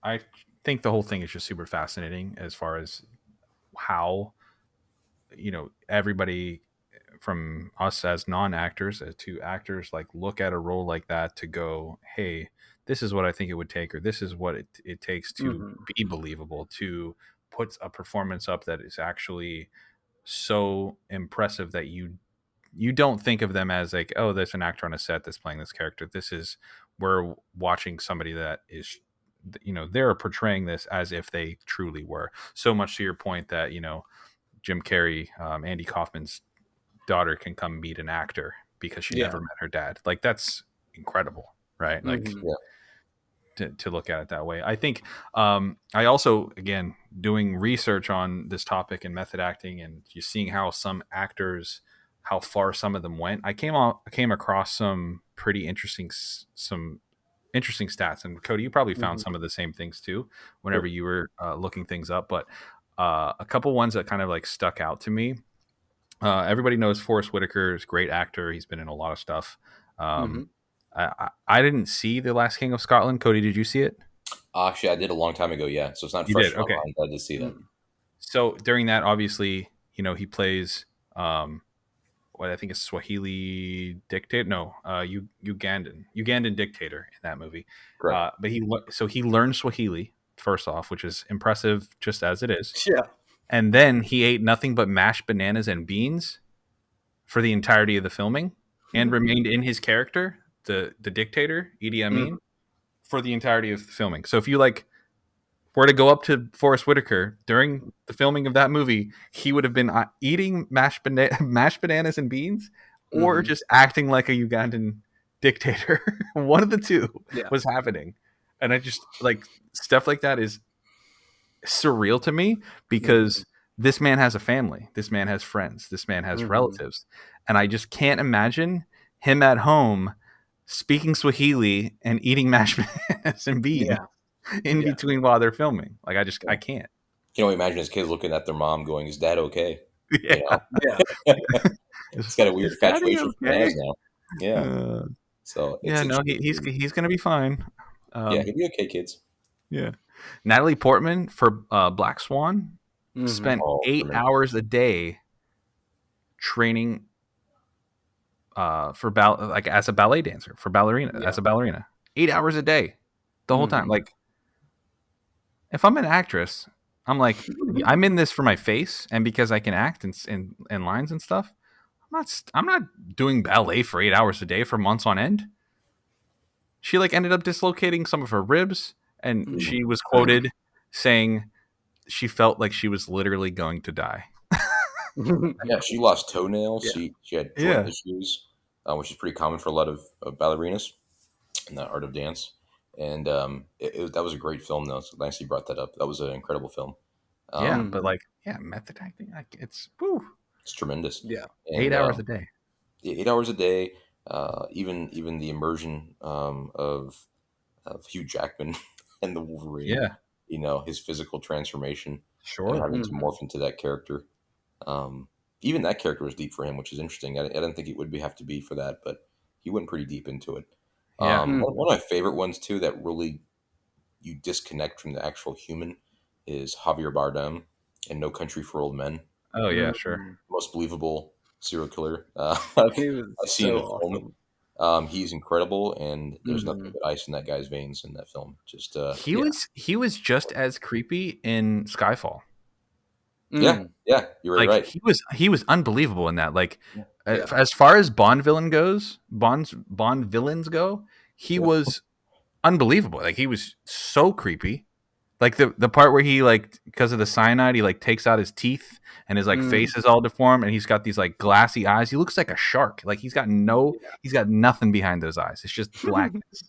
I think the whole thing is just super fascinating as far as how everybody from us as non-actors to actors like look at a role like that to go, hey, this is what I think it would take, or this is what it takes to Hmm. be believable, to put a performance up that is actually so impressive that you don't think of them as like, oh, there's an actor on a set that's playing this character. This is, we're watching somebody that is, they're portraying this as if they truly were. So much to your point that Jim Carrey, Andy Kaufman's daughter can come meet an actor because she Yeah. never met her dad. Like that's incredible, right? Like Hmm. Yeah, to look at it that way. I think I also, again, doing research on this topic and method acting and just seeing how some actors, how far some of them went. I came across some pretty some interesting stats. And Cody, you probably found Hmm. some of the same things too whenever sure. you were looking things up. But a couple ones that kind of like stuck out to me. Everybody knows Forrest Whitaker is a great actor. He's been in a lot of stuff. Um, Hmm. I didn't see The Last King of Scotland. Cody, did you see it? Actually, I did a long time ago. Yeah, so it's not You fresh did. in my Okay. mind, but I did see that. So during that, obviously, he plays um, what I think is Swahili dictator. No, Ugandan dictator in that movie. Correct. But so he learned Swahili first off, which is impressive just as it is. Yeah. And then he ate nothing but mashed bananas and beans for the entirety of the filming and remained in his character, the dictator, Idi Mm. Amin, for the entirety of the filming. So if you like were to go up to Forrest Whitaker during the filming of that movie, he would have been eating mashed bananas and beans or Hmm. just acting like a Ugandan dictator. One of the two Yeah. was happening. And I just like stuff like that is surreal to me Hmm. because this man has a family, this man has friends, this man has Hmm. relatives, and I just can't imagine him at home speaking Swahili and eating mashed bananas and beans Yeah. in Yeah. between while they're filming. Like Yeah. I can't. Can you imagine his kids looking at their mom going, "Is Dad okay?" You Yeah, know, Yeah. it's got a weird is Daddy infatuation for okay? bananas now. Yeah, So it's Yeah, no, interesting. he's gonna be fine. Yeah, Um, he'll be okay, kids. yeah. Natalie Portman for Black Swan Mm-hmm. spent Oh, 8 hours a day training for like as a ballet dancer for ballerina Yeah. as a ballerina. 8 hours a day, the whole time. Mm-hmm. Like if I'm an actress, I'm like I'm in this for my face and because I can act in lines and stuff. I'm not doing ballet for 8 hours a day for months on end. She like ended up dislocating some of her ribs, and Mm. she was quoted saying she felt like she was literally going to die. Yeah, she lost toenails. Yeah. She had joint Yeah, issues, which is pretty common for a lot of ballerinas in the art of dance. And that was a great film, though. So nice you brought that up. That was an incredible film. yeah, Um, but Mm-hmm. like, yeah, method acting, like it's whew, it's tremendous. Yeah. And 8 hours a day. yeah, 8 hours a day. Even the immersion of Hugh Jackman and the Wolverine. Yeah, His physical transformation and sure. having to Mm-hmm. morph into that character. Um, Even that character was deep for him, which is interesting. I didn't think it would have to be for that, but he went pretty deep into it. Yeah. One of my favorite ones too that really you disconnect from the actual human is Javier Bardem in No Country for Old Men. Oh yeah, sure. Mm-hmm. Most believable serial killer He was I've seen so in film. awesome. He's incredible, and there's nothing Mm-hmm. but ice in that guy's veins in that film. Just Yeah. He was just as creepy in Skyfall. yeah, Mm. yeah, you're very Like right. he was unbelievable in that. Like Yeah, Yeah. as far as Bond villains go, he yeah, was unbelievable. Like he was so creepy. Like the part where he like because of the cyanide, he like takes out his teeth and his like Mm. face is all deformed and he's got these like glassy eyes. He looks like a shark. Like he's got nothing behind those eyes. It's just blackness.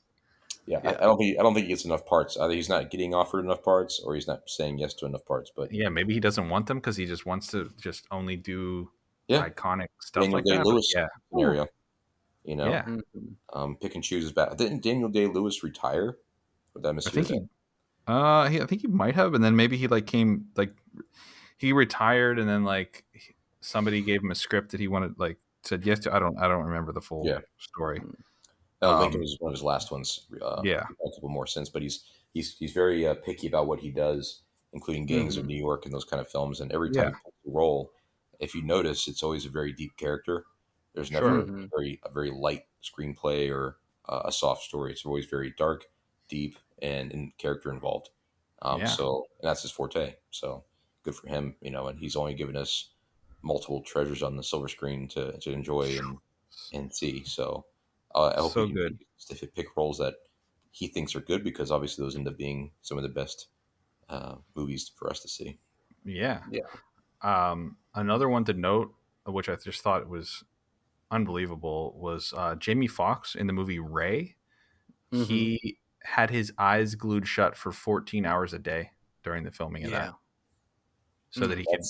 yeah. Yeah. I don't think he gets enough parts. Either he's not getting offered enough parts, or he's not saying yes to enough parts. But Yeah, maybe he doesn't want them because he just wants to just only do yeah, iconic stuff Daniel like Day that. But Lewis yeah, ooh, scenario. You know, yeah. Mm-hmm. pick and choose his battle. Didn't Daniel Day Lewis retire? Or did I I mishear think that? I think he might have, and then maybe he like came like he retired, and then like somebody gave him a script that he wanted like said yes to. I don't remember the full Yeah. story. Lincoln Um, was one of his last ones. yeah, A couple more since, but he's very picky about what he does, including Gangs of Mm-hmm. New York and those kind of films. And every time yeah, he plays a role, if you notice, it's always a very deep character. There's never sure, Mm-hmm. a very light screenplay or a soft story. It's always very dark, deep, and character involved. yeah. And that's his forte. So good for him, And he's only given us multiple treasures on the silver screen to enjoy and see. So I hope he So good. continues to pick roles that he thinks are good because obviously those end up being some of the best movies for us to see. Yeah. Yeah. Another one to note, which I just thought was unbelievable, was Jamie Foxx in the movie Ray. Mm-hmm. He had his eyes glued shut for 14 hours a day during the filming of that, Yeah. so that he could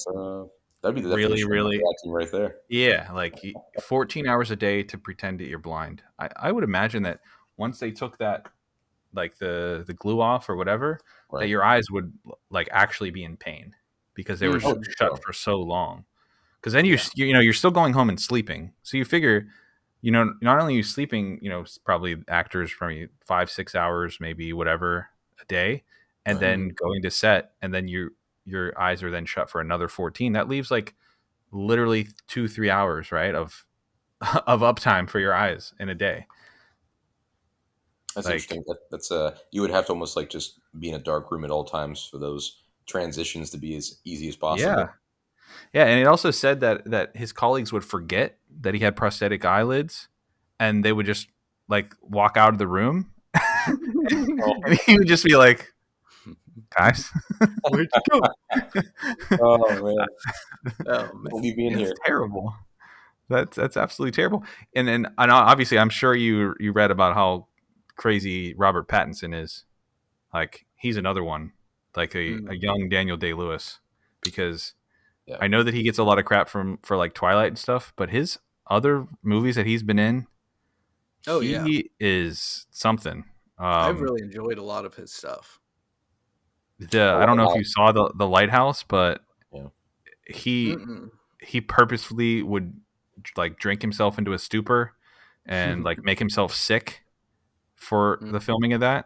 That'd be the really, definition of really, acting right there. yeah, like 14 hours a day to pretend that you're blind. I would imagine that once they took that, like the glue off or whatever, that Right. your eyes would like actually be in pain because they were Oh, Mm-hmm. shut so, for so long. Because then Yeah. you're still going home and sleeping, so you figure not only are you sleeping, probably actors probably 5-6 hours, maybe whatever a day, and right. then Mm-hmm. going to set, and then your eyes are then shut for another 14. That leaves like literally 2-3 hours, right, of of uptime for your eyes in a day. That's Like, interesting. That's you would have to almost like just be in a dark room at all times for those transitions to be as easy as yeah, possible. yeah, and it also said that his colleagues would forget that he had prosthetic eyelids, and they would just like walk out of the room, Oh, and he would just be like, "Guys, Where'd you go? oh man, Oh man. don't leave me in it's here. terrible." That's absolutely terrible. And obviously, I'm sure you read about how crazy Robert Pattinson is. Like he's another one, like a Mm. young Daniel Day Lewis, because Yeah, I know that he gets a lot of crap for like Twilight and stuff, but his other movies that he's been in, Oh yeah. he is something. I've really enjoyed a lot of his stuff. oh, I don't know if wow. you saw the Lighthouse, but Yeah, he Mm-mm. he purposefully would like drink himself into a stupor and like make himself sick for the filming of that.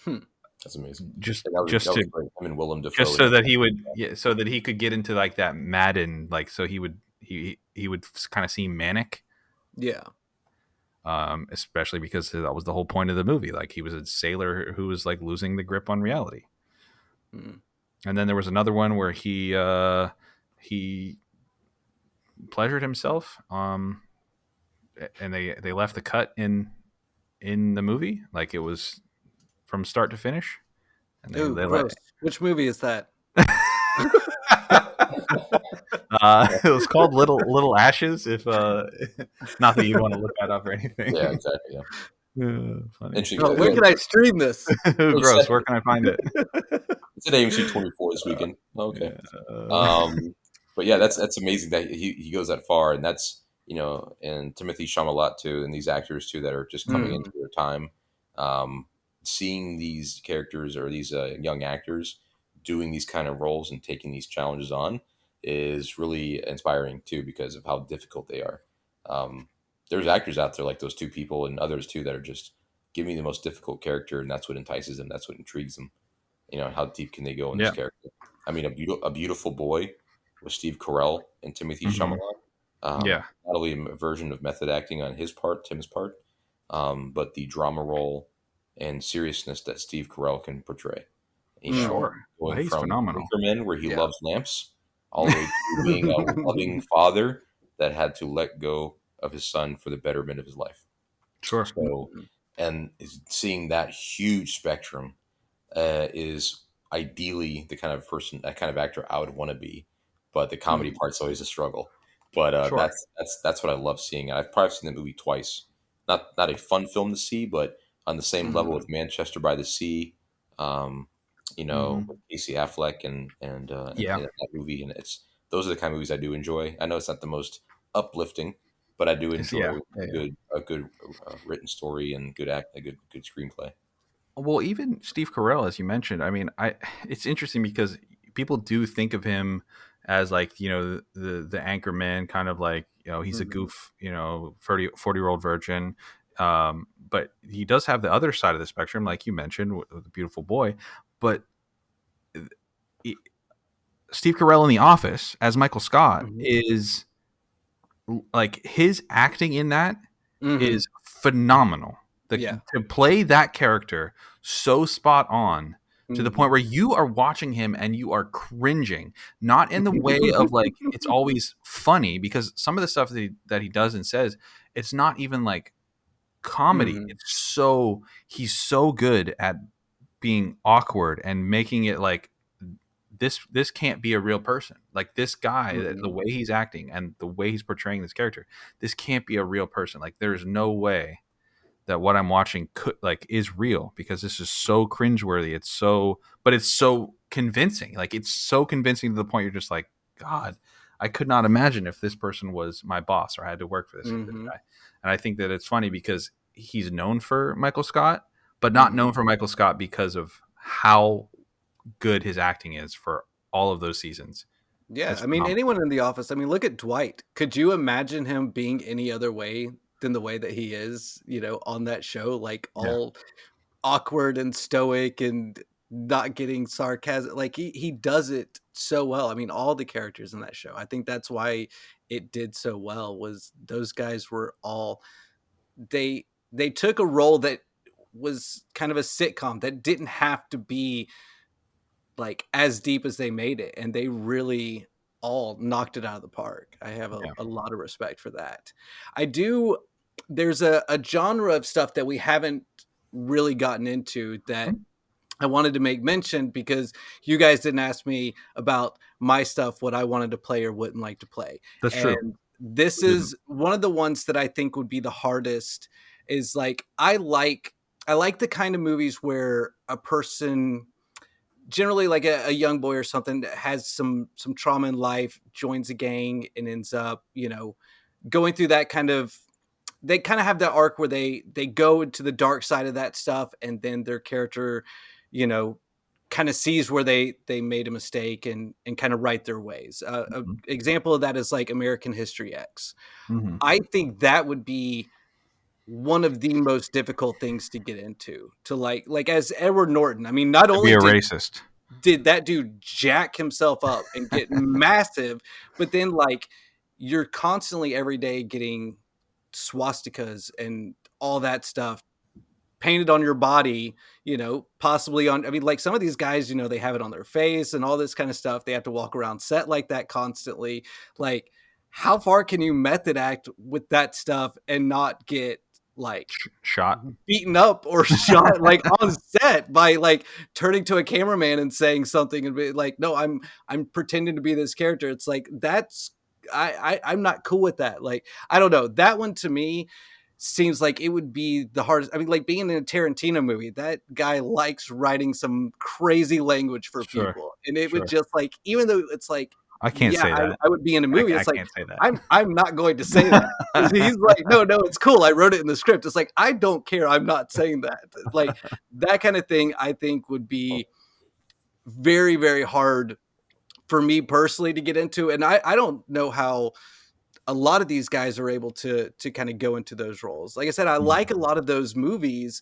That's amazing. Just Yeah, just that was to great. I mean, Willem Dafoe. just so that he would so that he could get into like that Madden, like so he would kind of seem manic. Yeah. Especially because that was the whole point of the movie. Like he was a sailor who was like losing the grip on reality. And then there was another one where he pleasured himself. And they left the cut in the movie, like it was from start to finish. And Ooh, they gross. Which movie is that? It was called Little Ashes. If not that you want to look that up or anything. Yeah, exactly. Yeah. Funny. Interesting. Oh, where can I stream this? Gross. Where can I find it? It's at AMC 24 this weekend. Okay. But yeah, that's amazing that he goes that far, and that's and Timothy Chalamet too, and these actors too that are just coming into their time. Seeing these characters or these young actors doing these kind of roles and taking these challenges on is really inspiring too, because of how difficult they are. There's actors out there like those two people and others too that are just giving the most difficult character, and that's what entices them. That's what intrigues them. How deep can they go in this character? I mean, a beautiful boy with Steve Carell and Timothy Chalamet. Not only a version of method acting on his part, Tim's part, but the drama role and seriousness that Steve Carell can portray. Going he's from phenomenal. Anchorman, where he loves lamps, all the way to being a loving father that had to let go of his son for the betterment of his life. Sure. So, and seeing that huge spectrum is ideally the kind of person, that kind of actor I would want to be. But the comedy part's always a struggle. But that's what I love seeing. I've probably seen the movie twice. Not a fun film to see, but on the same level with Manchester by the Sea, with Casey Affleck and that movie. And those are the kind of movies I do enjoy. I know it's not the most uplifting, but I do enjoy a good written story and a good screenplay. Well, even Steve Carell, as you mentioned, I mean, it's interesting because people do think of him as like, the anchor man, kind of like, he's a goof, 40-year-old virgin. But he does have the other side of the spectrum, like you mentioned, with the beautiful boy. But Steve Carell in The Office as Michael Scott is like, his acting in that is phenomenal. To play that character so spot on to the point where you are watching him and you are cringing, not in the way of like it's always funny, because some of the stuff that he does and says, it's not even like comedy. It's he's so good at being awkward and making it like this can't be a real person. Like, this guy, the way he's acting and the way he's portraying this character, this can't be a real person. Like, there's no way that what I'm watching is real, because this is so cringeworthy. But it's so convincing. Like, it's so convincing to the point you're just like, God, I could not imagine if this person was my boss or I had to work for this guy. And I think that it's funny because he's known for Michael Scott, but not known for Michael Scott because of how good his acting is for all of those seasons. Yeah, I mean, anyone in The Office. I mean, look at Dwight. Could you imagine him being any other way than the way that he is, on that show? Like, all awkward and stoic and not getting sarcasm. Like, he does it so well. I mean, all the characters in that show. I think that's why it did so well, was those guys were all they took a role that was kind of a sitcom that didn't have to be like as deep as they made it, and they really all knocked it out of the park. I have a lot of respect for that. There's a genre of stuff that we haven't really gotten into that I wanted to make mention, because you guys didn't ask me about my stuff, what I wanted to play or wouldn't like to play. That's true. This is one of the ones that I think would be the hardest. Is like, I like the kind of movies where a person, generally like a young boy or something, that has some trauma in life, joins a gang and ends up, going through that kind of, they kind of have that arc where they go into the dark side of that stuff, and then their character, kind kind of sees where they made a mistake and kind of right their ways. An example of that is like American History X. Mm-hmm. I think that would be one of the most difficult things to get into, to like as Edward Norton. I mean, not To be only a racist. did that dude jack himself up and get massive, but then like you're constantly every day getting swastikas and all that stuff painted on your body, possibly on, I mean, like some of these guys, they have it on their face and all this kind of stuff. They have to walk around set like that constantly. Like, how far can you method act with that stuff and not get like Shot, beaten up or shot like on set by like turning to a cameraman and saying something and be like, no, I'm pretending to be this character. It's like, that's, I'm not cool with that. Like, I don't know, that one to me seems like it would be the hardest. I mean, like being in a Tarantino movie, that guy likes writing some crazy languge for Sure, people, and it sure. would just like, even though it's like, I can't yeah, say that. I would be in a movie. I It's like, can't say that. I'm not going to say that. He's like, no, it's cool. I wrote it in the script. It's like, I don't care. I'm not saying that. Like that kind of thing, I think would be very, very hard for me personally to get into. And I don't know how a lot of these guys are able to kind of go into those roles. Like I said, I like a lot of those movies,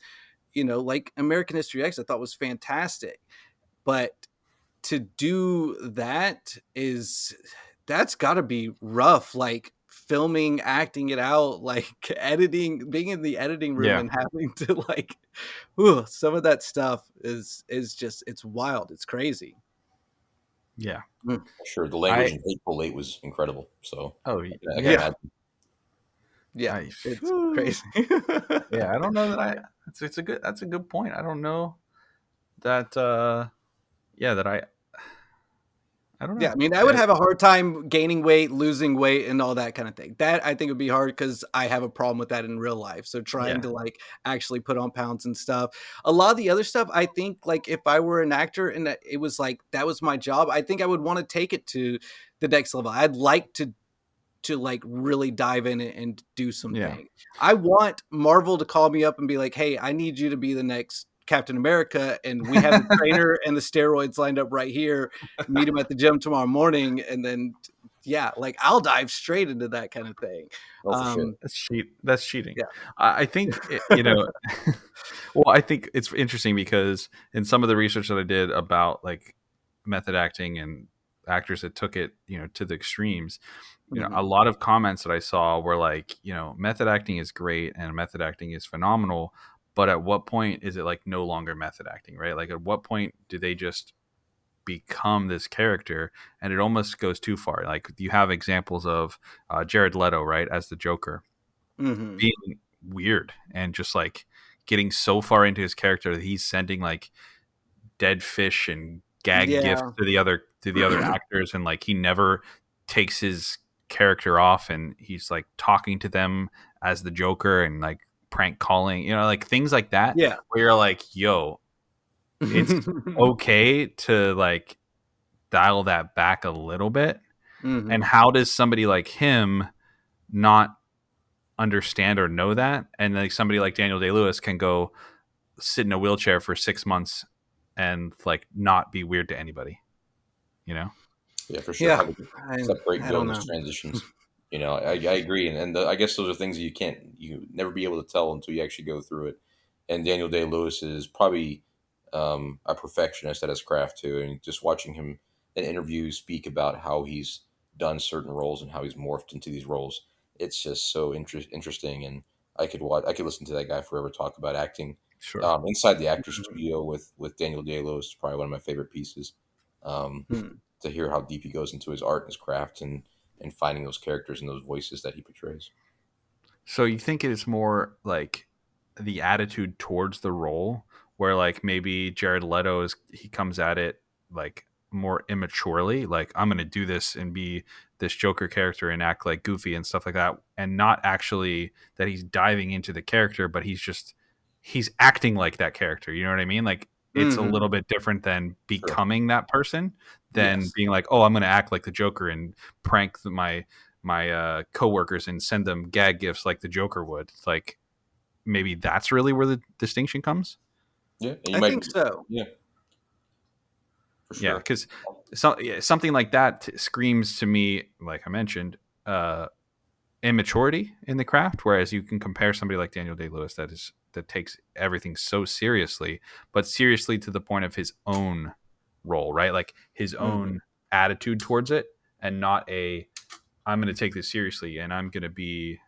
like American History X, I thought was fantastic, but to do that's got to be rough. Like filming, acting it out, like editing, being in the editing room and having to like, some of that stuff is just, it's wild. It's crazy. Yeah. Sure. The language in Hateful Eight was incredible. So, yeah. It's crazy. Yeah. I don't know that that's a good point. I don't know that, I don't know. Yeah, I mean, I would have a hard time gaining weight, losing weight, and all that kind of thing. That I think would be hard because I have a problem with that in real life. So trying to like actually put on pounds and stuff. A lot of the other stuff, I think, like if I were an actor and it was like that was my job, I think I would want to take it to the next level. I'd like to like really dive in and do something. I want Marvel to call me up and be like, hey, I need you to be the next Captain America, and we have the trainer and the steroids lined up right here. Meet him at the gym tomorrow morning, and then like I'll dive straight into that kind of thing. That's cheating. Yeah. I think well, I think it's interesting because in some of the research that I did about like method acting and actors that took it, to the extremes, a lot of comments that I saw were like, method acting is great and method acting is phenomenal, but at what point is it like no longer method acting, right? Like at what point do they just become this character and it almost goes too far? Like you have examples of Jared Leto, right, as the Joker, being weird and just like getting so far into his character that he's sending like dead fish and gag gifts to the other actors, and like he never takes his character off and he's like talking to them as the Joker and like prank calling, like things like that. Yeah. Where you're like, yo, it's okay to like dial that back a little bit. And how does somebody like him not understand or know that? And like somebody like Daniel Day-Lewis can go sit in a wheelchair for 6 months and like not be weird to anybody, Yeah, for sure. Yeah. Separate those transitions. I agree, and I guess those are things that you never be able to tell until you actually go through it. And Daniel Day-Lewis is probably a perfectionist at his craft too, and just watching him in interviews speak about how he's done certain roles and how he's morphed into these roles, it's just so interesting. And I could listen to that guy forever talk about acting. Sure. Inside the Actors Studio with Daniel Day-Lewis is probably one of my favorite pieces. To hear how deep he goes into his art and his craft and finding those characters and those voices that he portrays. So you think it is more like the attitude towards the role, where like maybe Jared Leto he comes at it like more immaturely, like I'm going to do this and be this Joker character and act like goofy and stuff like that, and not actually that he's diving into the character, but he's acting like that character. You know what I mean? Like it's a little bit different than becoming that person than being like, oh, I'm going to act like the Joker and prank my coworkers and send them gag gifts like the Joker would. Like maybe that's really where the distinction comes. Yeah, I think so. Yeah, for Yeah, sure. because something like that screams to me, like I mentioned, immaturity in the craft. Whereas you can compare somebody like Daniel Day-Lewis that takes everything so seriously, but seriously to the point of his own role, right? Like his own attitude towards it, and not I'm going to take this seriously and I'm going to be,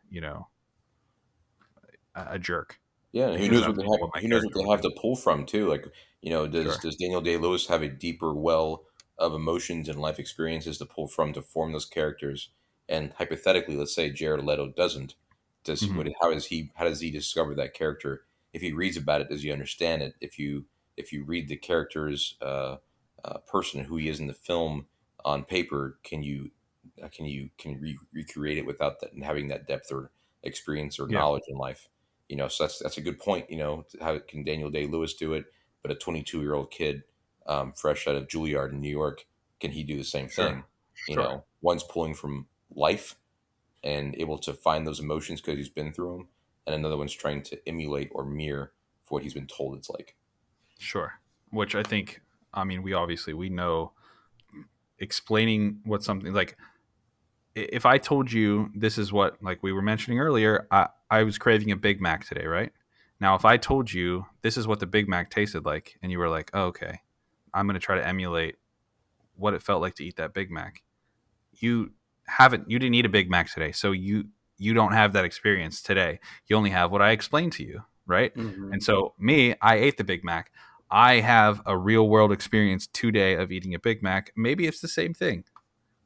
a jerk Yeah, and because I'm what my who knows what character they will have do. to pull from too. Like, Sure, does Daniel Day Lewis have a deeper well of emotions and life experiences to pull from to form those characters? And hypothetically, let's say Jared Leto doesn't. hmm How does he discover that character? If he reads about it, does he understand it? If you read the character's person who he is in the film on paper, can you recreate it without that and having that depth or experience or yeah, knowledge in life? So that's a good point. How can Daniel Day Lewis do it, but a 22-year-old kid, fresh out of Juilliard in New York, can he do the same sure, thing? sure, One's pulling from life and able to find those emotions because he's been through them, and another one's trying to emulate or mirror for what he's been told it's like. sure. Which I think, I mean, we know explaining what something like if I told you this is what, like we were mentioning earlier, I was craving a Big Mac today, right? Now, if I told you this is what the Big Mac tasted like, and you were like, oh, okay, I'm going to try to emulate what it felt like to eat that Big Mac. You didn't eat a Big Mac today, so you don't have that experience today. You only have what I explained to you, right? And so me, I ate the Big Mac. I have a real world experience today of eating a Big Mac. Maybe it's the same thing.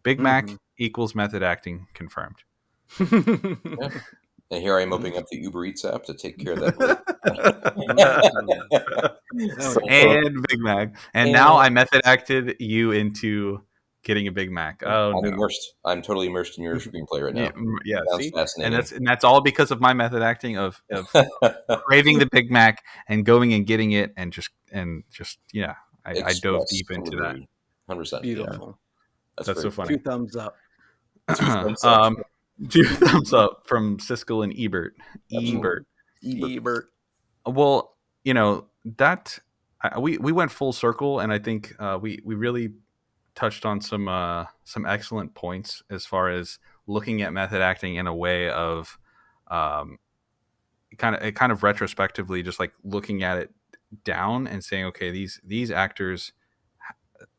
Big Mac equals method acting confirmed. Yeah. And here I am opening up the Uber Eats app to take care of that plate. Oh So, yeah. And Big Mac. And now and I method acted you into getting a Big Mac. Oh I'm no. immersed. I'm totally immersed in your screenplay right Yeah, now. yeah, Sounds see? And fascinating. that's all because of my method acting of craving the Big Mac and going and getting it and just yeah, I dove Express deep into that. delivery. 100%. Yeah, Yeah. Beautiful. that's That's very so cool. funny. 2 thumbs up. Two thumbs up. um, two thumbs up from Siskel and Ebert. Absolutely. Ebert. Ebert. Ebert. Well, that we went full circle, and I think we really touched on some excellent points as far as looking at method acting in a way of um, kind of retrospectively, just like looking at it down and saying, okay, these actors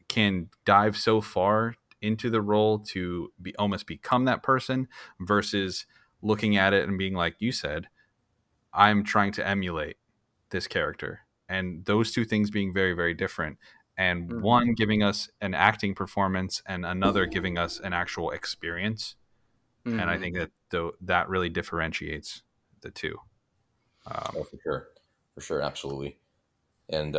can dive so far into the role to be almost become that person versus looking at it and being like you said, I'm trying to emulate this character, and those two things being very very different, and one giving us an acting performance and another giving us an actual experience. And I think that that really differentiates the two. Oh, for sure, absolutely. And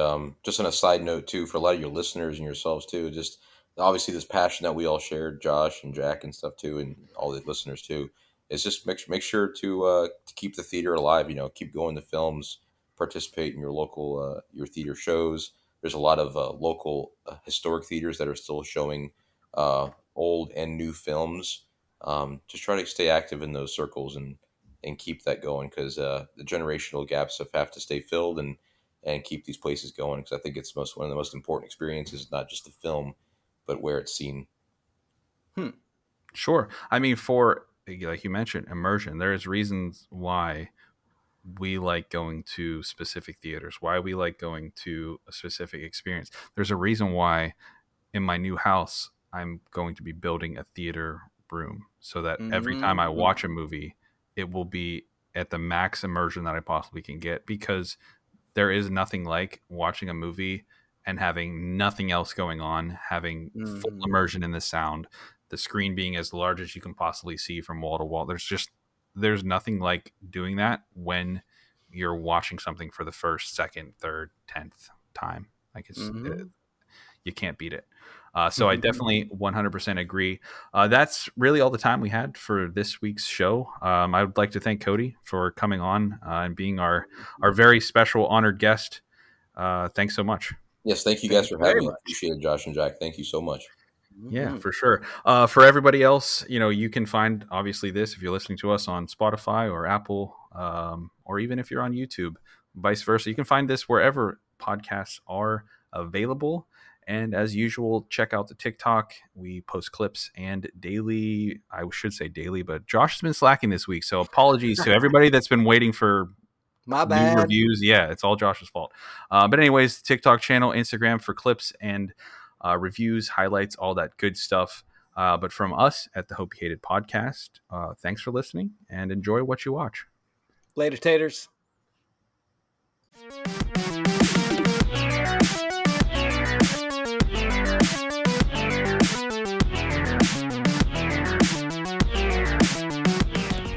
just on a side note too, for a lot of your listeners and yourselves too, just obviously this passion that we all shared, Josh and Jack and stuff too, and all the listeners too, is just make sure to keep the theater alive. Keep going to films, participate in your local your theater shows. There's a lot of local historic theaters that are still showing old and new films. Just try to stay active in those circles and keep that going because the generational gaps have to stay filled and keep these places going because I think it's one of the most important experiences, not just the film, but where it's seen. Sure. I mean, for like you mentioned, immersion, there's reasons why we like going to specific theaters, why we like going to a specific experience. There's a reason why in my new house, I'm going to be building a theater room so that every time I watch a movie, it will be at the max immersion that I possibly can get, because there is nothing like watching a movie and having nothing else going on, having full immersion in the sound, the screen being as large as you can possibly see from wall to wall. There's nothing like doing that when you're watching something for the first, second, third, 10th time. Like you can't beat it. So I definitely 100% agree. That's really all the time we had for this week's show. I would like to thank Cody for coming on and being our very special honored guest. Thanks so much. Yes, thank you Thank guys you for very having me. much. Appreciate it, Josh and Jack. Thank you so much. Yeah, for sure. For everybody else, you can find obviously this if you're listening to us on Spotify or Apple, or even if you're on YouTube, vice versa. You can find this wherever podcasts are available. And as usual, check out the TikTok. We post clips and daily, I should say daily, but Josh has been slacking this week. So apologies to everybody that's been waiting for My new bad. reviews. Yeah, it's all Josh's fault. But anyways, TikTok channel, Instagram for clips and reviews, highlights, all that good stuff. But from us at the Hope You Hated podcast, thanks for listening and enjoy what you watch. Later, taters.